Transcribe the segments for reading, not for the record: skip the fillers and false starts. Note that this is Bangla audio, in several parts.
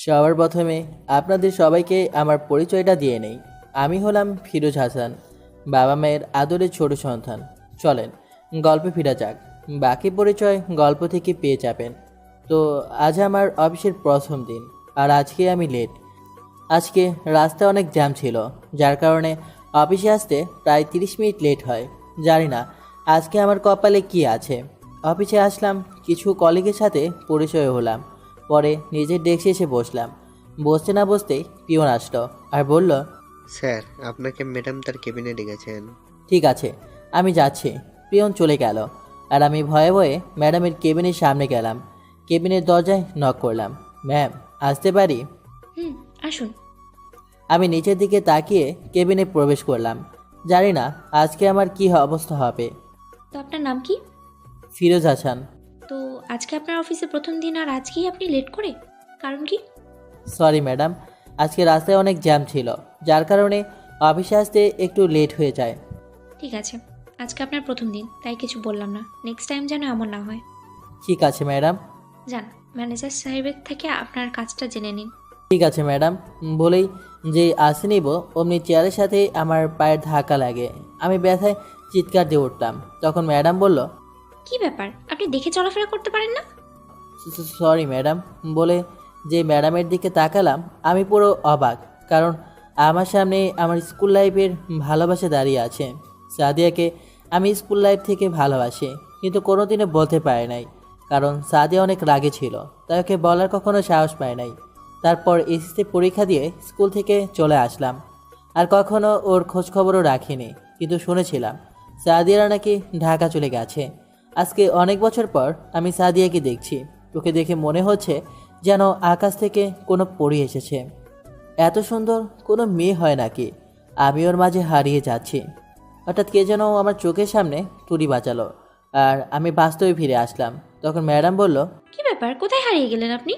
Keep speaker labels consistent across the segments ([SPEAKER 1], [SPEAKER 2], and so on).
[SPEAKER 1] সবার প্রথমে আপনাদের সবাইকে আমার পরিচয়টা দিয়ে নেই। আমি হলাম ফিরোজ হাসান, বাবা মায়ের আদরের ছোট সন্তান। চলেন গল্পে ফিরা যাক, বাকি পরিচয় গল্প থেকে পেয়ে যাবেন। তো আজ আমার অফিসের প্রথম দিন, আর আজকে আমি লেট। আজকে রাস্তায় অনেক জ্যাম ছিল, যার কারণে অফিসে আসতে প্রায় 30 মিনিট লেট হয়। জানি না আজকে আমার কপালে কি আছে। অফিসে আসলাম, কিছু কলিগের সাথে পরিচয় হলাম। পরে নিজের ডেস্কে এসে বসলাম। বসতে না বসতেই পিয়ন আসলো আর বলল,
[SPEAKER 2] স্যার, আপনাকে ম্যাডাম তার কেবিনে ডেকেছেন।
[SPEAKER 1] ঠিক আছে, আমি যাচ্ছি। পিয়ন চলে গেল, আর আমি ভয়ে ভয়ে ম্যাডামের কেবিনের সামনে গেলাম। কেবিনের দরজায় নক করলাম। ম্যাম, আসতে পারি?
[SPEAKER 3] হুম, আসুন।
[SPEAKER 1] আমি নিচের দিকে তাকিয়ে কেবিনে প্রবেশ করলাম। জানি না আজকে আমার কি অবস্থা হবে।
[SPEAKER 3] তো আপনার নাম কি?
[SPEAKER 1] ফিরোজ হাসান।
[SPEAKER 3] তো আজকে আপনার অফিসে প্রথম দিন আর আজকেই আপনি লেট করে? কারণ কি?
[SPEAKER 1] সরি ম্যাডাম, আজকে রাস্তায় অনেক জ্যাম ছিল, যার কারণে অফিসে আসতে একটু লেট হয়ে যায়।
[SPEAKER 3] ঠিক আছে, আজকে আপনার প্রথম দিন, তাই কিছু বললাম না। নেক্সট টাইম যেন এমন না হয়।
[SPEAKER 1] ঠিক আছে ম্যাডাম।
[SPEAKER 3] যান, ম্যানেজার সাহেবের থেকে আপনার কাজটা জেনে নিন।
[SPEAKER 1] ঠিক আছে ম্যাডাম। বলেই যে আসে নিব, অমনি চেয়ারের সাথে আমার পায়ের ধাক্কা লাগে। আমি ব্যথায় চিৎকার দিয়ে উঠলাম। তখন ম্যাডাম বলল,
[SPEAKER 3] কি ব্যাপার, আপনি দেখে চলাফেরা করতে পারেন না?
[SPEAKER 1] Sorry madam. বলে যে ম্যাডামের দিকে তাকালাম, আমি পুরো অবাক, কারণ আমার সামনে আমার স্কুল লাইফের ভালোবাসা দাঁড়িয়ে আছে। সাদিয়াকে আমি স্কুল লাইফ থেকে ভালোবাসি, কিন্তু কোনোদিনও বলতে পারি নাই, কারণ সাদিয়া অনেক রাগে ছিল, তাই ওকে বলার কখনো সাহস পায় নাই। তারপর এসএসসি পরীক্ষা দিয়ে স্কুল থেকে চলে আসলাম, আর কখনো ওর খোঁজখবরও রাখিনি। কিন্তু শুনেছিলাম সাদিয়ারা নাকি ঢাকা চলে গেছে। আজকে অনেক বছর পর আমি সাদিয়াকে দেখছি। ওকে দেখে মনে হচ্ছে যেন আকাশ থেকে কোনো পরী এসেছে। এত সুন্দর কোনো মেয়ে হয় নাকি? আমি ওর মাঝে হারিয়ে যাচ্ছি। হঠাৎ কে যেন আমার চোখের সামনে তুড়ি বাজালো, আর আমি বাস্তবে ফিরে আসলাম। তখন ম্যাডাম বলল,
[SPEAKER 3] কি ব্যাপার, কোথায় হারিয়ে গেলেন আপনি?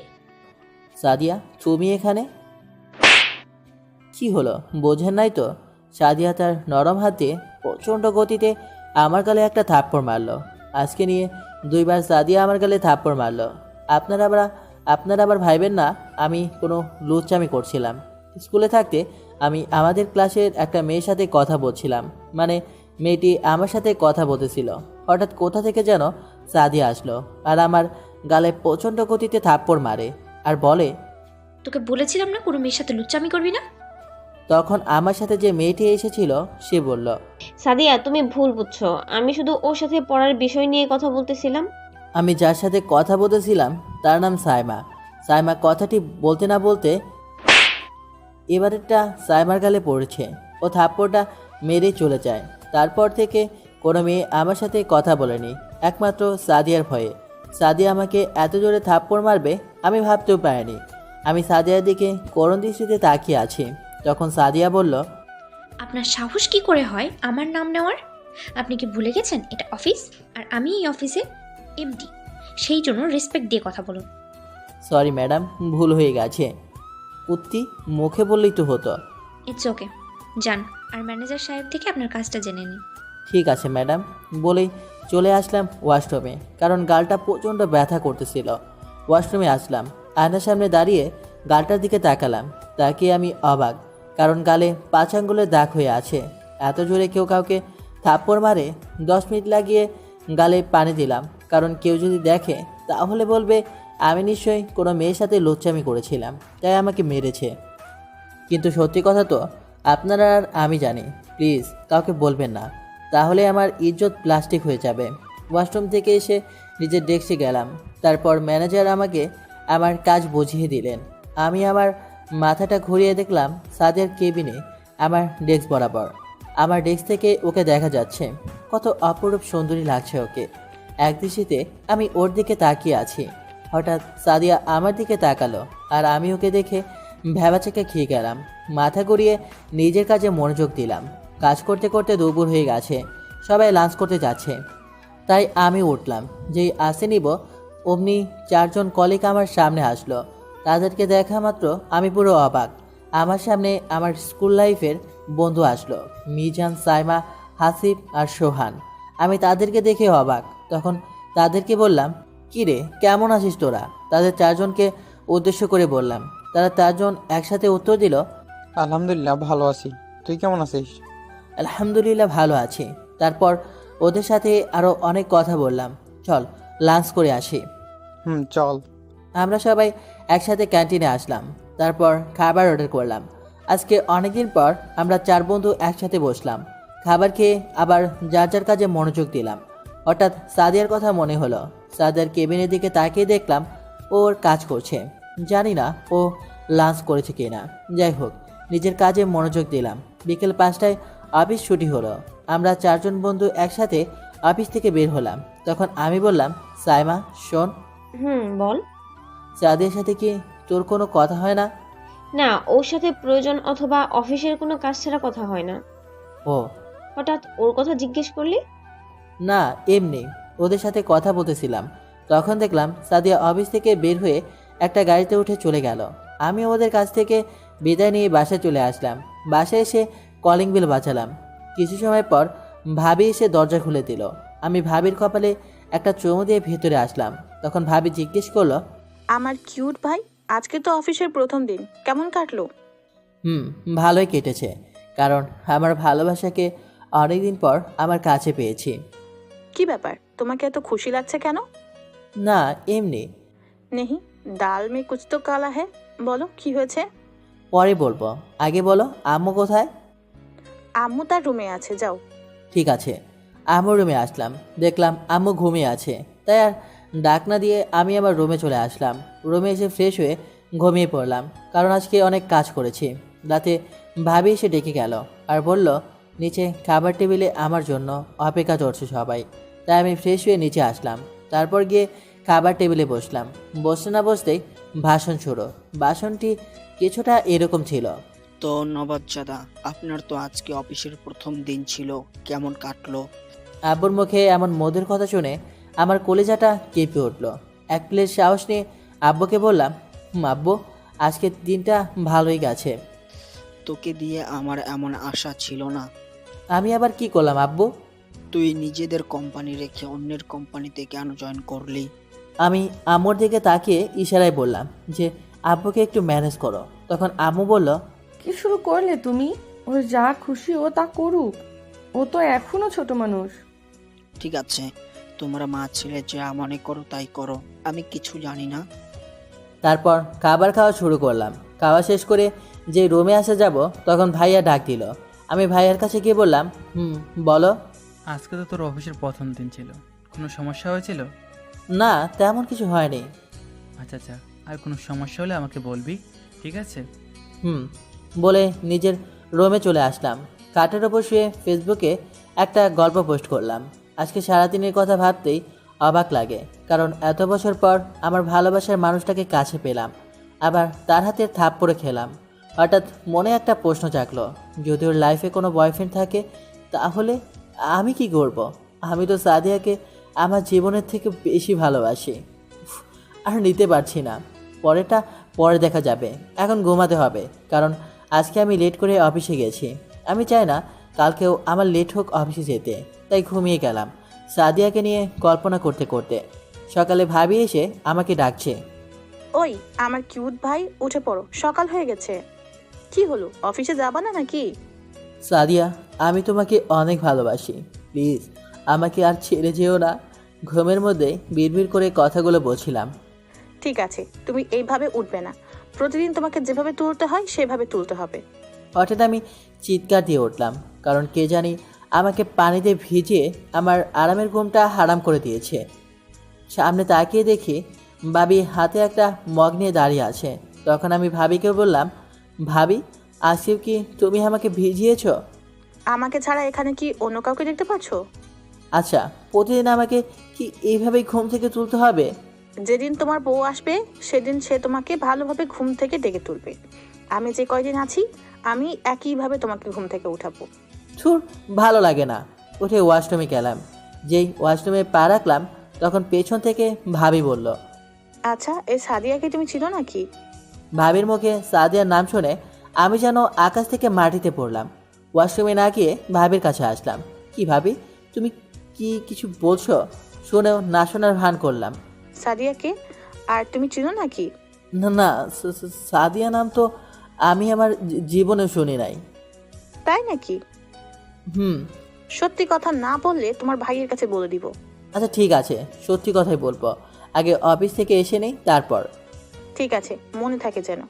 [SPEAKER 1] সাদিয়া, তুমি এখানে? কি হলো, বোঝেন নাই তো? সাদিয়া তার নরম হাতে প্রচণ্ড গতিতে আমার গালে একটা থাপ্পড় মারলো। আজকে নিয়ে দুইবার সাদিয়া আমার গালে থাপ্পড় মারলো। আপনারা আবার ভাইবেন না আমি কোনো লুচ্চামি করছিলাম। স্কুলে থাকতে আমি আমাদের ক্লাসের একটা মেয়ের সাথে কথা বলছিলাম, মানে মেয়েটি আমার সাথে কথা বলতেছিল। হঠাৎ কোথা থেকে যেন সাদিয়া আসলো, আর আমার গালে প্রচণ্ড গতিতে থাপ্পড় মারে, আর বলে,
[SPEAKER 3] তোকে বলেছিলাম না কোনো মেয়ের সাথে লুচ্চামি করবি না।
[SPEAKER 1] তখন আমার সাথে যে মেয়েটি এসেছিল সে বলল,
[SPEAKER 4] সাদিয়া, তুমি ভুল বুঝছো। আমি শুধু ওর সাথে পড়ার বিষয় নিয়ে কথা বলতেছিলাম।
[SPEAKER 1] আমি যার সাথে কথা বলতেছিলাম তার নাম সাইমা। সাইমা কথাটি বলতে না বলতে এবারেরটা সাইমার গালে পড়েছে। ও থাপ্পড়টা মেরে চলে যায়। তারপর থেকে কোনো মেয়ে আমার সাথে কথা বলেনি, একমাত্র সাদিয়ার ভয়ে। সাদিয়া আমাকে এত জোরে থাপ্পড় মারবে আমি ভাবতেও পারিনি। আমি সাদিয়ার দিকে করুণ দৃষ্টিতে তাকিয়ে আছি। তখন সাদিয়া বলল,
[SPEAKER 3] আপনার সাহস কি করে হয় আমার নাম নেওয়ার? আপনি কি ভুলে গেছেন এটা অফিস, আর আমি এই অফিসে এমডি, সেই জন্য রেসপেক্ট দিয়ে কথা বলুন।
[SPEAKER 1] সরি ম্যাডাম, ভুল হয়ে গেছে। উত্তি মুখে বললেই তো হতো।
[SPEAKER 3] ইটস ওকে, যান, আর ম্যানেজার সাহেব থেকে আপনার কাজটা জেনে নিন।
[SPEAKER 1] ঠিক আছে ম্যাডাম। বলেই চলে আসলাম ওয়াশরুমে, কারণ গালটা প্রচণ্ড ব্যথা করতেছিল। ওয়াশরুমে আসলাম, আয়নার সামনে দাঁড়িয়ে গালটার দিকে তাকালাম। তাকিয়ে আমি অবাক, কারণ গালে 5 আঙ্গুলের দাগ হয়ে আছে। এত জোরে কেউ কাউকে থাপ্পড় মারে? 10 মিনিট লাগিয়ে গালে পানি দিলাম, কারণ কেউ যদি দেখে তাহলে বলবে আমি নিশ্চয়ই কোনো মেয়ের সাথে লুচ্চামি করেছিলাম, তাই আমাকে মেরেছে। কিন্তু সত্যি কথা তো আপনারা আর আমি জানি। প্লিজ কাউকে বলবেন না, তাহলে আমার ইজ্জত প্লাস্টিক হয়ে যাবে। ওয়াশরুম থেকে এসে নিজের ডেস্কে গেলাম। তারপর ম্যানেজার আমাকে আমার কাজ বুঝিয়ে দিলেন। আমি আমার মাথাটা ঘুরিয়ে দেখলাম সাদের কেবিনে আমার ডেস্ক বরাবর। আমার ডেস্ক থেকে ওকে দেখা যাচ্ছে। কত অপরূপ সুন্দরী লাগছে ওকে। এক দৃষ্টিতে আমি ওর দিকে তাকিয়ে আছি। হঠাৎ সাদিয়া আমার দিকে তাকালো, আর আমি ওকে দেখে ভ্যাবাচেকে খেয়ে গেলাম। মাথা ঘুরিয়ে নিজের কাজে মনোযোগ দিলাম। কাজ করতে করতে দুপুর হয়ে গেছে, সবাই লাঞ্চ করতে যাচ্ছে। তাই আমি উঠলাম। যেই আসে নিব অমনি 4জন কলিগ আমার সামনে আসলো। তাদেরকে দেখা মাত্র আমি পুরো অবাক। আমার সামনে আমার স্কুল লাইফের বন্ধু আসলো, মিজান, সাইমা, হাসিব আর সোহান। আমি তাদেরকে দেখে অবাক। তখন তাদেরকে বললাম, কি রে, কেমন আছিস তোরা? তাদের 4জনকে উদ্দেশ্য করে বললাম। তারা 4জন একসাথে উত্তর দিল,
[SPEAKER 5] আলহামদুলিল্লাহ ভালো আছি, তুই কেমন আছিস?
[SPEAKER 1] আলহামদুলিল্লাহ ভালো আছি। তারপর ওদের সাথে আরও অনেক কথা বললাম। চল লাঞ্চ করে আসি।
[SPEAKER 5] চল।
[SPEAKER 1] আমরা সবাই একসাথে ক্যান্টিনে আসলাম। তারপর খাবার অর্ডার করলাম। আজকে অনেকদিন পর আমরা 4 বন্ধু একসাথে বসলাম। খাবার খেয়ে আবার যার যার কাজে মনোযোগ দিলাম। হঠাৎ সাদিয়ার কথা মনে হলো। সাদিয়ার কেবিনের দিকে তাকিয়ে দেখলাম ওর কাজ করছে। জানি না ও লাঞ্চ করেছে কিনা। যাই হোক, নিজের কাজে মনোযোগ দিলাম। বিকেল 5টায় অফিস ছুটি হলো। আমরা 4 জন বন্ধু একসাথে অফিস থেকে বের হলাম। তখন আমি বললাম, সাইমা শোন,
[SPEAKER 4] বল।
[SPEAKER 1] সাদিয়ার সাথে কি তোর কোনো কথা হয় না?
[SPEAKER 4] না, ওর সাথে প্রয়োজন অথবা অফিসের কোনো কাজ ছাড়া কথা হয় না।
[SPEAKER 1] ও
[SPEAKER 4] হঠাৎ ওর কথা জিজ্ঞেস করলি?
[SPEAKER 1] না, এমনি ওদের সাথে কথা বলতেছিলাম। তখন দেখলাম সাদিয়া অফিস থেকে বের হয়ে একটা গাড়িতে উঠে চলে গেল। আমি ওদের কাছ থেকে বিদায় নিয়ে বাসায় চলে আসলাম। বাসায় এসে কলিং বেল বাজালাম। কিছু সময় পর ভাবি এসে দরজা খুলে দিল। আমি ভাবির কপালে একটা চুমু দিয়ে ভেতরে আসলাম। তখন ভাবি জিজ্ঞেস করলো,
[SPEAKER 6] আমার কিউট ভাই, আজকে তো অফিসের প্রথম দিন, কেমন কাটলো?
[SPEAKER 1] ভালোই কেটেছে, কারণ আমার ভালোবাসাকে অনেকদিন পর আমার কাছে পেয়েছি।
[SPEAKER 6] কি ব্যাপার, তোমাকে এত খুশি লাগছে কেন?
[SPEAKER 1] না, এমনি।
[SPEAKER 6] নেহি, ডাল মে কুছ তো কালা হ্যায়, বলো কি হয়েছে?
[SPEAKER 1] পরে বলবো, আগে বলো আম্মু কোথায়?
[SPEAKER 6] আম্মু তার রুমে আছে, যাও।
[SPEAKER 1] ঠিক আছে। আম্মুর রুমে আসলাম, দেখলাম আম্মু ঘুমিয়ে আছে। তাই আর ডাক না দিয়ে আমি আমার রুমে চলে আসলাম। রুমে এসে ফ্রেশ হয়ে ঘুমিয়ে পড়লাম, কারণ আজকে অনেক কাজ করেছি। রাতে ভাবি এসে ডেকে গেল আর বলল, নিচে খাবার টেবিলে আমার জন্য অপেক্ষা করছে সবাই। তাই আমি ফ্রেশ হয়ে নিচে আসলাম। তারপর গিয়ে খাবার টেবিলে বসলাম। বসতে না বসতেই ভাষণ শুরু। ভাষণটি কিছুটা এরকম ছিল।
[SPEAKER 7] তো নবাবজাদা, আপনার তো আজকে অফিসের প্রথম দিন ছিল, কেমন কাটলো?
[SPEAKER 1] আব্বুর মুখে এমন মধুর কথা শুনে আমার কলিজাটা কেঁপে উঠল। এক প্লেট সাহস নিয়ে আব্বুকে বললাম, আব্বু, আজকের দিনটা ভালোই গেছে।
[SPEAKER 7] তোকে দিয়ে আমার এমন আশা ছিল না।
[SPEAKER 1] আমি আবার কি করলাম আব্বু?
[SPEAKER 7] তুই নিজেদের কোম্পানি রেখে অন্যের কোম্পানিতে কেন জয়েন করলি?
[SPEAKER 1] আমি আম্মুর দিকে তাকিয়ে ইশারায় বললাম যে আব্বুকে একটু ম্যানেজ করো। তখন আম্মু বলল,
[SPEAKER 8] কি শুরু করলে তুমি? ওর যা খুশি ও তা করুক, ও তো এখনো ছোট মানুষ।
[SPEAKER 7] ঠিক আছে, তোমরা মা ছেলে যা মনে করো তাই করো, আমি কিছু জানি না।
[SPEAKER 1] তারপর খাবার খাওয়া শুরু করলাম। খাওয়া শেষ করে যে রুমে আসা যাব, তখন ভাইয়া ডাক দিল। আমি ভাইয়ার কাছে গিয়ে বললাম, বলো।
[SPEAKER 9] আজকে তো তোর অফিসের প্রথম দিন ছিল, কোনো সমস্যা হয়েছিল?
[SPEAKER 1] না, তেমন কিছু হয়নি।
[SPEAKER 9] আচ্ছা আচ্ছা, আর কোনো সমস্যা হলে আমাকে বলবি, ঠিক আছে?
[SPEAKER 1] বলে নিজের রুমে চলে আসলাম। খাটের ওপর শুয়ে ফেসবুকে একটা গল্প পোস্ট করলাম। আজকে সারাদিনের কথা ভাবতেই অবাক লাগে, কারণ এত বছর পর আমার ভালোবাসার মানুষটাকে কাছে পেলাম, আবার তার হাতে থাপ্পড়ে খেলাম। হঠাৎ মনে একটা প্রশ্ন জাগলো, যদি ওর লাইফে কোনো বয়ফ্রেন্ড থাকে তাহলে আমি কি করব? আমি তো সাদিয়াকে আমার জীবনের থেকে বেশি ভালোবাসি। আর নিতে পারছি না। পরেটা পরে দেখা যাবে। এখন ঘুমাতে হবে, কারণ আজকে আমি লেট করে অফিসে গেছি। আমি চাই না কালকেও আমার লেট হোক অফিসে যেতে, তাই ঘুমিয়ে গেলাম সাদিয়াকে নিয়ে কল্পনা করতে করতে। সকালে ভাবি এসে আমাকে ডাকছে।
[SPEAKER 6] ওই আমার কিউট ভাই, উঠে পড়ো, সকাল হয়ে গেছে। কি হলো, অফিসে যাবা না নাকি?
[SPEAKER 1] সাদিয়া, আমি তোমাকে অনেক ভালোবাসি, প্লিজ আমাকে আর ছেড়ে যেও না। ঘুমের মধ্যে বিড়বিড় করে কথাগুলো বলছিলাম।
[SPEAKER 6] ঠিক আছে, তুমি এইভাবে উঠবে না। প্রতিদিন তোমাকে যেভাবে তুলতে হয় সেভাবে তুলতে হবে।
[SPEAKER 1] হঠাৎ আমি চিৎকার দিয়ে উঠলাম, কারণ কে জানি আমাকে পানিতে ভিজিয়ে আমার আরামের ঘুমটা হারাম করে দিয়েছে। সামনে তাকিয়ে দেখি ভাবি হাতে একটা মগ নিয়ে দাঁড়িয়ে আছে। তখন আমি ভাবিকে বললাম, ভাবি, আজকেও কি তুমি আমাকে ভিজিয়েছ?
[SPEAKER 6] আমাকে ছাড়া এখানে কি অন্য কাউকে দেখতে পাচ্ছ?
[SPEAKER 1] আচ্ছা, প্রতিদিন আমাকে কি এইভাবেই ঘুম থেকে তুলতে হবে?
[SPEAKER 6] যেদিন তোমার বউ আসবে সেদিন সে তোমাকে ভালোভাবে ঘুম থেকে ডেকে তুলবে। আমি যে কয়দিন আছি আমি একইভাবে তোমাকে ঘুম থেকে উঠাবো।
[SPEAKER 1] ছুর, ভালো লাগে না। উঠে ওয়াশরুমে গেলাম। যেই ওয়াশরুমে পা রাখলাম, তখন পেছন থেকে ভাবি বলল,
[SPEAKER 6] আচ্ছা, এই সাদিয়াকে তুমি চিনো নাকি?
[SPEAKER 1] ভাবির মুখে সাদিয়ার নাম শুনে আমি যেন আকাশ থেকে মাটিতে পড়লাম। ওয়াশরুমে না গিয়ে ভাবির কাছে আসলাম। কি ভাবি, তুমি কি কিছু বলছো? শুনেও না শোনার ভান করলাম।
[SPEAKER 6] সাদিয়াকে আর তুমি চিনো নাকি?
[SPEAKER 1] না না, সাদিয়া নাম তো আমি আমার জীবনে শুনি নাই।
[SPEAKER 6] তাই নাকি?
[SPEAKER 1] হুম।
[SPEAKER 6] সত্যি কথা না বললে তোমার ভাইয়ের কাছে বলে দিব।
[SPEAKER 1] আচ্ছা ঠিক আছে, সত্যি কথাই বলবো। আগে অফিস থেকে এসে নেই, তারপর।
[SPEAKER 6] ঠিক আছে, মনে থাকে যেন।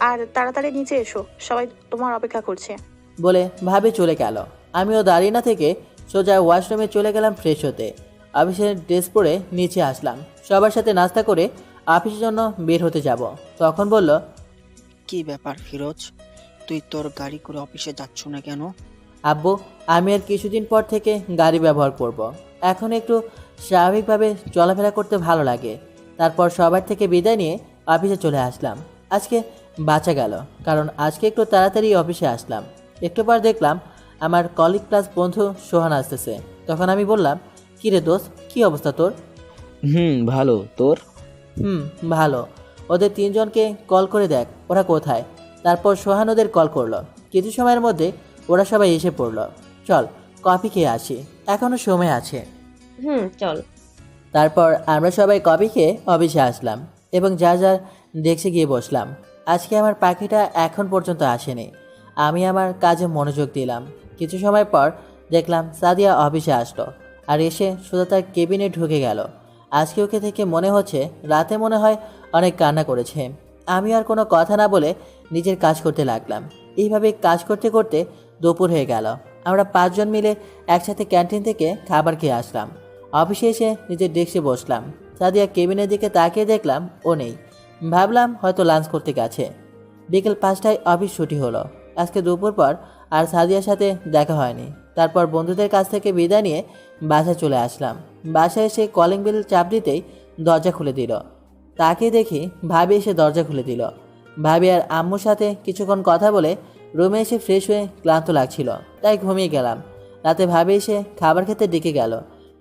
[SPEAKER 6] আর তাড়াতাড়ি নিচে এসো, সবাই তোমার অপেক্ষা করছে।
[SPEAKER 1] বলে ভাবি চলে গেল। আমিও দাঁড়িয়ে না থেকে সোজা ওয়াশরুমে চলে গেলাম ফ্রেশ হতে। অফিসের ড্রেস পরে নিচে আসলাম, সবার সাথে নাস্তা করে অফিসের জন্য বের হতে যাব। তখন বলল,
[SPEAKER 7] কি ব্যাপার ফিরোজ, তুই তোর গাড়ি করে অফিসে যাচ্ছ না কেন?
[SPEAKER 1] আব্বু, আমি আর কিছুদিন পর থেকে গাড়ি ব্যবহার করব। এখন একটু স্বাভাবিকভাবে চলাফেরা করতে ভালো লাগে। তারপর সবার থেকে বিদায় নিয়ে অফিসে চলে আসলাম। আজকে বাঁচা গেল, কারণ আজকে একটু তাড়াতাড়ি অফিসে আসলাম। একটু পর দেখলাম আমার কলিগ প্লাস বন্ধু সোহান আসতেছে। তখন আমি বললাম, কী রে দোস্ত, কী অবস্থা তোর?
[SPEAKER 10] ভালো, তোর?
[SPEAKER 1] ভালো। ওদের তিনজনকে কল করে দেখ ওরা কোথায়। তারপর সোহান ওদের কল করলো। কিছু সময়ের মধ্যে ওরা সবাই এসে পড়লো। চল কফি খেয়ে আসি, এখনো সময় আছে।
[SPEAKER 4] চল।
[SPEAKER 1] তারপর আমরা সবাই কফি খেয়ে অফিসে আসলাম এবং যার যার ডেস্কে গিয়ে বসলাম। আজকে আমার পাখিটা এখন পর্যন্ত আসেনি। আমি আমার কাজে মনোযোগ দিলাম। কিছু সময় পর দেখলাম সাদিয়া অফিসে আসলো আর এসে সোজা তার কেবিনে ঢুকে গেল। আজকে ওকে থেকে মনে হচ্ছে রাতে মনে হয় অনেক কান্না করেছে। আমি আর কোনো কথা না বলে নিজের কাজ করতে লাগলাম। এইভাবে কাজ করতে করতে দুপুর হয়ে গেল। আমরা 5 জন মিলে একসাথে ক্যান্টিন থেকে খাবার খেয়ে আসলাম। অফিসে এসে নিজের ডেস্কে বসলাম। সাদিয়া কেবিনের দিকে তাকিয়ে দেখলাম ও নেই। ভাবলাম হয়তো লাঞ্চ করতে গেছে। বিকেল 5টায় অফিস ছুটি হলো। আজকে দুপুর পর আর সাদিয়ার সাথে দেখা হয়নি। তারপর বন্ধুদের কাছ থেকে বিদায় নিয়ে বাসায় চলে আসলাম। বাসায় এসে কলিং বেল চাপ দিতেই দরজা খুলে দিল। তাকে দেখি ভাবি এসে দরজা খুলে দিল। ভাবি আর আম্মুর সাথে কিছুক্ষণ কথা বলে রুমে এসে ফ্রেশ হয়ে ক্লান্ত লাগছিল, তাই ঘুমিয়ে গেলাম। রাতে ভাবি এসে খাবার খেতে ডেকে গেল।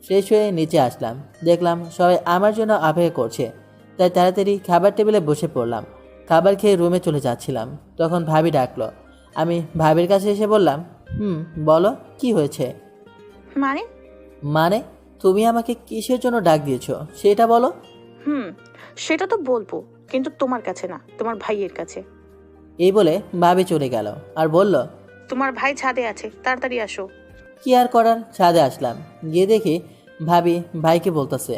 [SPEAKER 1] ফ্রেশ হয়ে নিচে আসলাম, দেখলাম সবাই আমার জন্য অপেক্ষা করছে, তাই তাড়াতাড়ি খাবার টেবিলে বসে পড়লাম। খাবার খেয়ে রুমে চলে যাচ্ছিলাম, তখন ভাবি ডাকলো। আমি ভাবির কাছে এসে বললাম, বলো কি হয়েছে?
[SPEAKER 6] মানে?
[SPEAKER 1] মানে তুমি আমাকে কিসের জন্য ডাক দিয়েছো সেটা বলো।
[SPEAKER 6] সেটা তো বলবো, কিন্তু তোমার কাছে না, তোমার ভাইয়ের কাছে।
[SPEAKER 1] এই বলে ভাবি চলে গেল আর বলল,
[SPEAKER 6] তোমার ভাই ছাদে আছে, তাড়াতাড়ি আসো।
[SPEAKER 1] কি আর করার, ছাদে আসলাম। গিয়ে দেখি ভাবি ভাইকে বলতেছে,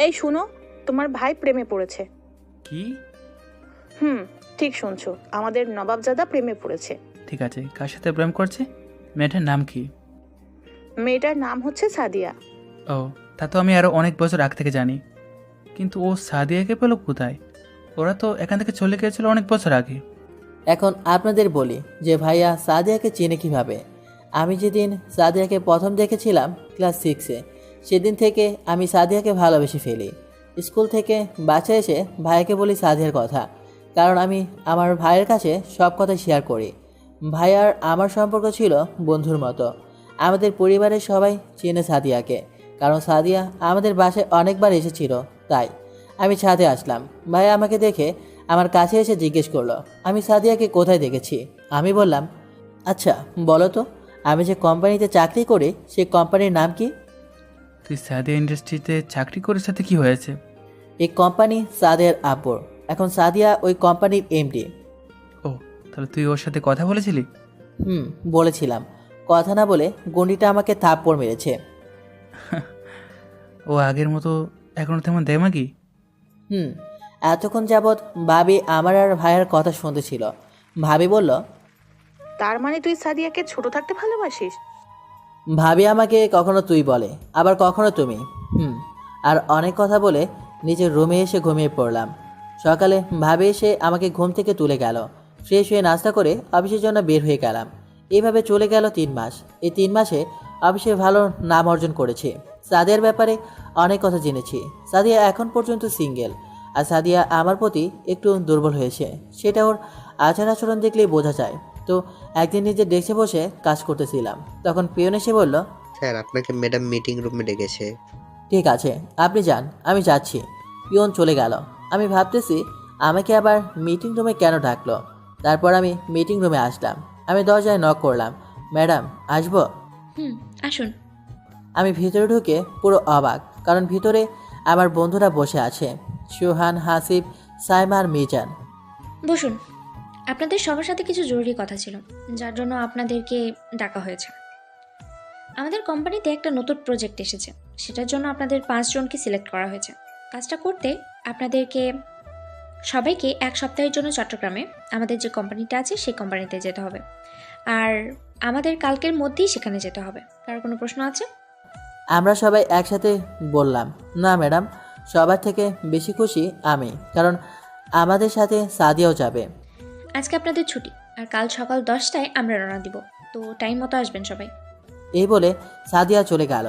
[SPEAKER 6] এই শুনো, তোমার ভাই প্রেমে পড়েছে।
[SPEAKER 9] কি?
[SPEAKER 6] ঠিক শুনছো, আমাদের নবাবজাদা প্রেমে পড়েছে।
[SPEAKER 9] ঠিক আছে, কার সাথে প্রেম করছে? মেয়েটার নাম কি?
[SPEAKER 6] মেয়েটার নাম হচ্ছে সাদিয়া।
[SPEAKER 9] ও, তা তো আমি আরও অনেক বছর আগ থেকে জানি, কিন্তু ও সাদিয়াকে পেল কোথায়? ওরা তো এখান থেকে চলে গিয়েছিল অনেক বছর আগে।
[SPEAKER 1] এখন আপনাদের বলি যে ভাইয়া সাদিয়াকে চেনে কিভাবে। আমি যেদিন সাদিয়াকে প্রথম দেখেছিলাম ক্লাস 6-এ, সেদিন থেকে আমি সাদিয়াকে ভালোবেসে ফেলি। স্কুল থেকে বাসায় এসে ভাইয়াকে বলি সাদিয়ার কথা, কারণ আমি আমার ভাইয়ের কাছে সব কথা শেয়ার করি। ভাইয়ার আমার সম্পর্ক ছিল বন্ধুর মতো। আমাদের পরিবারের সবাই চেনে সাদিয়াকে, কারণ সাদিয়া আমাদের বাসায় অনেকবার এসেছিল। তাই আমি ছাদে আসলাম। ভাইয়া আমাকে দেখে আমার কাছে এসে জিজ্ঞেস করলো আমি সাদিয়াকে কোথায় দেখেছি। আমি বললাম, আচ্ছা বলো তো, আমি যে কোম্পানিতে চাকরি করি সেই কোম্পানির নাম কি?
[SPEAKER 9] তুই সাদিয়া ইন্ডাস্ট্রিতে চাকরি করিস, সাথে কি হয়েছে?
[SPEAKER 1] এই কোম্পানি সাদিয়ার আব্বুর। এখন সাদিয়া ওই কোম্পানির এমডি।
[SPEAKER 9] ও, তাহলে তুই ওর সাথে কথা বলেছিলি?
[SPEAKER 1] বলেছিলাম। কথা না বলে গন্ডিটা আমাকে থাপ্পড় মেরেছে।
[SPEAKER 9] ও আগের মতো এখনো তেমন দেমাগি?
[SPEAKER 1] এতক্ষণ যাবৎ ভাবি আমার আর ভাইয়ের কথা শুনতেছিল। ভাবি বলল,
[SPEAKER 6] তার মানে তুই সাদিয়াকে ছোট থাকতে ভালোবাসিস?
[SPEAKER 1] ভাবি আমাকে কখনো তুই বলে, আবার কখনো তুমি। আর অনেক কথা বলে নিজের রুমে এসে ঘুমিয়ে পড়লাম। সকালে ভাবি এসে আমাকে ঘুম থেকে তুলে গেল। ফ্রেশ হয়ে নাস্তা করে অফিসের জন্য বের হয়ে গেলাম। এইভাবে চলে গেল 3 মাস। এই 3 মাসে অফিসে ভালো নাম অর্জন করেছি। সাদিয়ার ব্যাপারে অনেক কথা জেনেছি। সাদিয়া এখন পর্যন্ত সিঙ্গেল, আর সাদিয়া আমার প্রতি একটু দুর্বল হয়েছে, সেটা ওর আচার আচরণ দেখলেই বোঝা যায়। তো একদিন নিজের ডেস্কে বসে কাজ করতেছিলাম, তখন পিয়ন এসে বলল,
[SPEAKER 2] স্যার আপনাকে ম্যাডাম মিটিং রুমে ডেকেছে।
[SPEAKER 1] ঠিক আছে আপনি যান, আমি যাচ্ছি। পিয়ন চলে গেল। আমি ভাবতেছি আমাকে আবার মিটিং রুমে কেন ডাকলো। তারপর আমি মিটিং রুমে আসলাম। আমি দরজায় নক করলাম, ম্যাডাম আসবো?
[SPEAKER 3] আসুন।
[SPEAKER 1] আমি ভিতরে ঢুকে পুরো অবাক, কারণ ভিতরে আমার বন্ধুরা বসে আছে। সুহান, হাসিব, সাইমা আর মিজান।
[SPEAKER 3] বসুন, আপনাদের সবার সাথে কিছু জরুরি কথা ছিল, যার জন্য আপনাদেরকে ডাকা হয়েছে। আমাদের কোম্পানিতে একটা নতুন প্রজেক্ট এসেছে, সেটার জন্য আপনাদের 5 জনকে সিলেক্ট করা হয়েছে। কাজটা করতে আপনাদেরকে সবাইকে 1 সপ্তাহের জন্য চট্টগ্রামে আমাদের যে কোম্পানিটা আছে সেই কোম্পানিতে যেতে হবে, আর আমাদের কালকের মধ্যেই সেখানে যেতে হবে। কার কোনো প্রশ্ন আছে?
[SPEAKER 1] আমরা সবাই একসাথে বললাম, না ম্যাডাম, সবার থেকে বেশি খুশি আমি, কারণ আমাদের সাথে সাদিয়াও যাবে।
[SPEAKER 3] আজকে আপনাদের ছুটি, আর কাল সকাল 10টায় আমরা রওনা দিব, তো টাইম মতো আসবেন সবাই।
[SPEAKER 1] এই বলে সাদিয়া চলে গেল।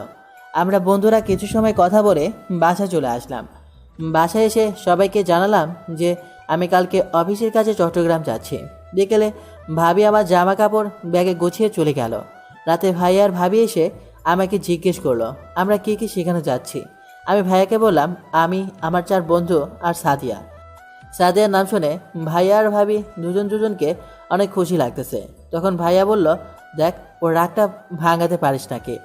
[SPEAKER 1] আমরা বন্ধুরা কিছু সময় কথা বলে বাসায় চলে আসলাম। বাসায় এসে সবাইকে জানালাম যে আমি কালকে অফিসের কাজে চট্টগ্রাম যাচ্ছি। বিকেলে ভাবি আমার জামা কাপড় ব্যাগে গুছিয়ে চলে গেল। রাতে ভাই আর ভাবি এসে আমাকে জিজ্ঞেস করলো আমরা কী কী সেখানে যাচ্ছি। আমি ভাইয়াকে বললাম আমি, আমার 4 বন্ধু আর সাদিয়া। সাদিয়ার নাম শুনে ভাইয়া আর ভাবি দুজনকে অনেক খুশি লাগতেছে। তখন ভাইয়া বলল, দেখ ওর রাগটা ভাঙাতে পারিস নাকি,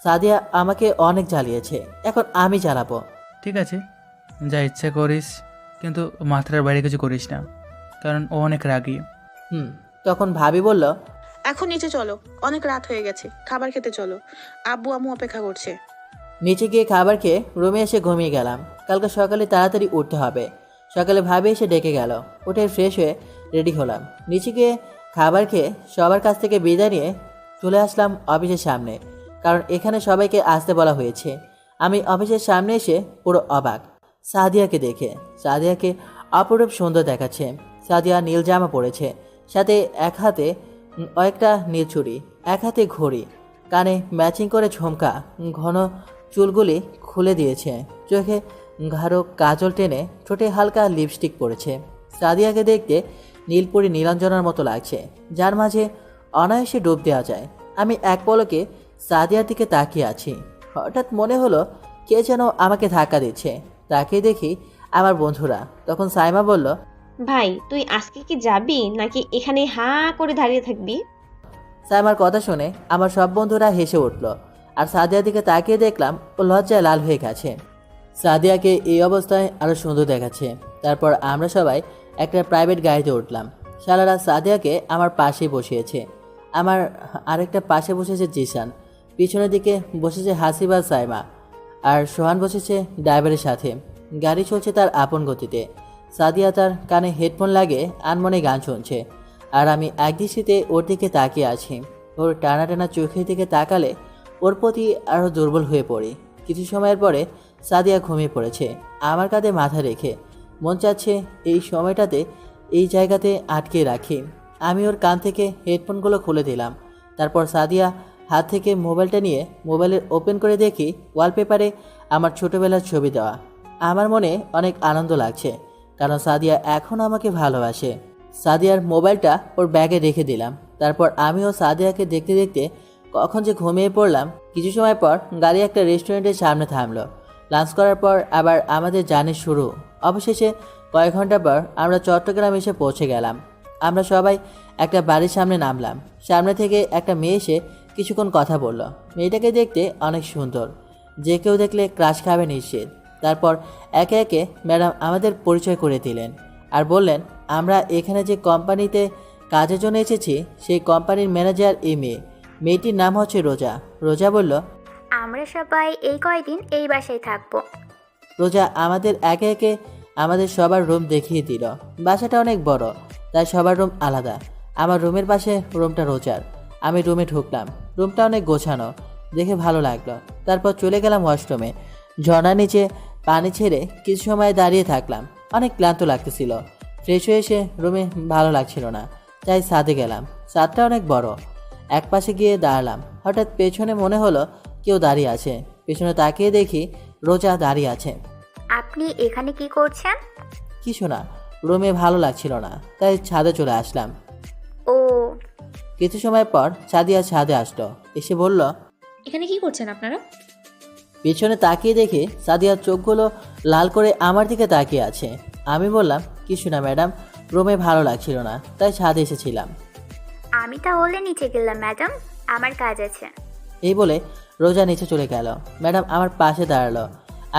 [SPEAKER 1] সাদিয়া আমাকে অনেক জ্বালিয়েছে, এখন আমি জ্বালাবো।
[SPEAKER 9] ঠিক আছে, যা ইচ্ছে করিস, কিন্তু মাথার বাইরে কিছু করিস না, কারণ ও অনেক রাগী।
[SPEAKER 1] তখন ভাবি বলল,
[SPEAKER 6] এখন নিচে চলো, অনেক রাত হয়ে গেছে, খাবার খেতে চলো, আব্বু আম্মু অপেক্ষা করছে।
[SPEAKER 1] নিচে গিয়ে খাবার খেয়ে রুমে এসে ঘুমিয়ে গেলাম। কালকে সকালে তাড়াতাড়ি উঠতে হবে। সকালে ভাবি এসে ডেকে গেল, উঠে ফ্রেশ হয়ে রেডি হলাম। নিচে গিয়ে খাবার খেয়ে সবার কাছ থেকে বিদায় নিয়ে চলে আসলাম অফিসের সামনে, কারণ এখানে সবাইকে আসতে বলা হয়েছে। আমি অফিসের সামনে এসে পুরো অবাক সাদিয়াকে দেখে। সাদিয়াকে অপরূপ সুন্দর দেখাচ্ছে। সাদিয়া নীল জামা পরেছে, সাথে এক হাতে একটা নীল ছুরি, এক হাতে ঘড়ি, কানে ম্যাচিং করে ঝুমকা, ঘন চুলগুলি খুলে দিয়েছে, চোখে গাঢ় কাজল টেনে, ঠোঁটে হালকা লিপস্টিক পরেছে। সাদিয়াকে দেখতে নীলপরি নীলাঞ্জনার মতো লাগছে, যার মাঝে অনায়াসে ডুব দেওয়া যায়। আমি এক পলকে সাদিয়ার দিকে তাকিয়ে আছি। হঠাৎ মনে হলো কে যেন আমাকে ধাক্কা দিচ্ছে। তাকিয়ে দেখি আমার বন্ধুরা। তখন সাইমা বলল,
[SPEAKER 4] ভাই তুই আজকে কি যাবি নাকি এখানে হাঁ করে দাঁড়িয়ে থাকবি?
[SPEAKER 1] সাইমার কথা শুনে আমার সব বন্ধুরা হেসে উঠল, আর সাদিয়ার দিকে তাকিয়ে দেখলাম ও লজ্জায় লাল হয়ে গেছে। সাদিয়াকে এই অবস্থায় আরও সুন্দর দেখাচ্ছে। তারপর আমরা সবাই একটা প্রাইভেট গাড়িতে উঠলাম। শালারা সাদিয়াকে আমার পাশেই বসিয়েছে। আমার আরেকটা পাশে বসেছে জিসান, পিছনের দিকে বসেছে হাসিবা সাইমা, আর সোহান বসেছে ড্রাইভারের সাথে। গাড়ি চলছে তার আপন গতিতে। সাদিয়া তার কানে হেডফোন লাগিয়ে আনমনে গান শুনছে, আর আমি একদৃষ্টিতে ওর দিকে তাকিয়ে আছি। ওর টানা টানা চোখের দিকে তাকালে ওর প্রতি আরও দুর্বল হয়ে পড়ি। কিছু সময়ের পরে সাদিয়া ঘুমিয়ে পড়েছে আমার কাঁধে মাথা রেখে। মন চাচ্ছে এই সময়টাতে এই জায়গাতে আটকে রাখি। আমি ওর কান থেকে হেডফোনগুলো খুলে দিলাম। তারপর সাদিয়া হাত থেকে মোবাইলটা নিয়ে মোবাইলের ওপেন করে দেখি ওয়ালপেপারে আমার ছোটোবেলার ছবি দেওয়া। আমার মনে অনেক আনন্দ লাগছে, কারণ সাদিয়া এখন আমাকে ভালোবাসে। সাদিয়ার মোবাইলটা ওর ব্যাগে রেখে দিলাম। তারপর আমিও সাদিয়াকে দেখতে দেখতে কখন যে ঘুমিয়ে পড়লাম। কিছু সময় পর গাড়ি একটা রেস্টুরেন্টের সামনে থামলো। লাঞ্চ করার পর আবার আমাদের জার্নি শুরু। অবশেষে কয়েক ঘন্টা পর আমরা চট্টগ্রাম এসে পৌঁছে গেলাম। আমরা সবাই একটা বাড়ির সামনে নামলাম। সামনে থেকে একটা মেয়ে এসে কিছুক্ষণ কথা বলল। মেয়েটাকে দেখতে অনেক সুন্দর, যে কেউ দেখলে ক্রাশ খাবে নিশ্চিত। তারপর একে একে ম্যাডাম আমাদের পরিচয় করে দিলেন আর বললেন আমরা এখানে যে কোম্পানিতে কাজের জন্য এসেছি সেই কোম্পানির ম্যানেজার এই মেয়ে। মেয়েটির নাম হচ্ছে রোজা। রোজা বলল,
[SPEAKER 11] আমরা সবাই এই কয়দিন এই বাসায় থাকবো।
[SPEAKER 1] রোজা আমাদের একে একে আমাদের সবার রুম দেখিয়ে দিল। বাসাটা অনেক বড়, তাই সবার রুম আলাদা। আমার রুমের পাশে রুমটা রোজার। আমি রুমে ঢুকলাম। রুমটা অনেক গোছানো, দেখে ভালো লাগলো। তারপর চলে গেলাম ওয়াশরুমে। ঝর্ণার নিচে পানি ছেড়ে কিছু সময় দাঁড়িয়ে থাকলাম। অনেক ক্লান্ত লাগতেছিল। ফ্রেশ হয়ে এসে রুমে ভালো লাগছিল না, তাই ছাদে গেলাম। ছাদটা অনেক বড়। এক পাশে গিয়ে দাঁড়ালাম। হঠাৎ পেছনে মনে হলো কেউ দাঁড়িয়ে আছে। পেছনে তাকিয়ে দেখি রোজা দাঁড়িয়ে আছে।
[SPEAKER 11] আপনি এখানে কি করছেন?
[SPEAKER 1] কিছু না, রুমে ভালো লাগছিল না, তাই ছাদে চলে আসলাম।
[SPEAKER 11] ও,
[SPEAKER 1] কিছু সময় পর সাদিয়া ছাদে আসলো। এসে বলল,
[SPEAKER 3] এখানে কি করছেন আপনারা?
[SPEAKER 1] পিছনে তাকিয়ে দেখে সাদিয়ার চোখগুলো লাল করে আমার দিকে তাকিয়ে আছে। আমি বললাম, কিছু না ম্যাডাম, রুমে ভালো লাগছিল না, তাই ছাদে এসেছিলাম।
[SPEAKER 11] আমি তাহলে নিচে গেলাম ম্যাডাম, আমার কাজ আছে।
[SPEAKER 1] এই বলে রোজা নিচে চলে গেল। ম্যাডাম আমার পাশে দাঁড়ালো।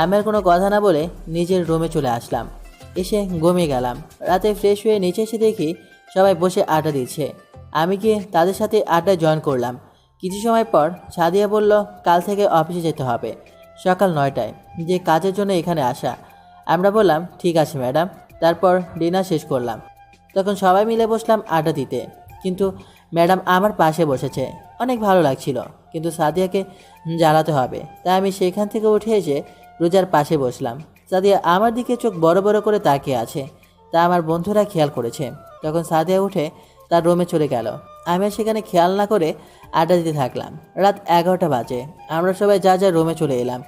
[SPEAKER 1] আমি আর কোনো কথা না বলে নিজের রুমে চলে আসলাম। এসে ঘুমিয়ে গেলাম। রাতে ফ্রেশ হয়ে নিচে এসে দেখি সবাই বসে আড্ডা দিচ্ছে। আমি গিয়ে তাদের সাথে আড্ডায় জয়েন করলাম। কিছু সময় পর সাদিয়া বলল কাল থেকে অফিসে যেতে হবে সকাল 9টায়, যে কাজের জন্য এখানে আসা। আমরা বললাম ঠিক আছে ম্যাডাম। তারপর ডিনার শেষ করলাম। তখন সবাই মিলে বসলাম আড্ডা দিতে, কিন্তু ম্যাডাম আমার পাশে বসেছে। অনেক ভালো লাগছিল, কিন্তু সাদিয়াকে জ্বালাতে হবে, তাই আমি সেখান থেকে উঠে এসে রোজার পাশে বসলাম। সাদিয়া আমার দিকে চোখ বড় বড় করে তাকিয়ে আছে, তা আমার বন্ধুরা খেয়াল করেছে। তখন সাদিয়া উঠে তার রুমে চলে গেল। আমি আর সেখানে খেয়াল না করে আড্ডা দিতে থাকলাম। রাত 11টা বাজে। আমরা সবাই যা যা রুমে চলে এলাম।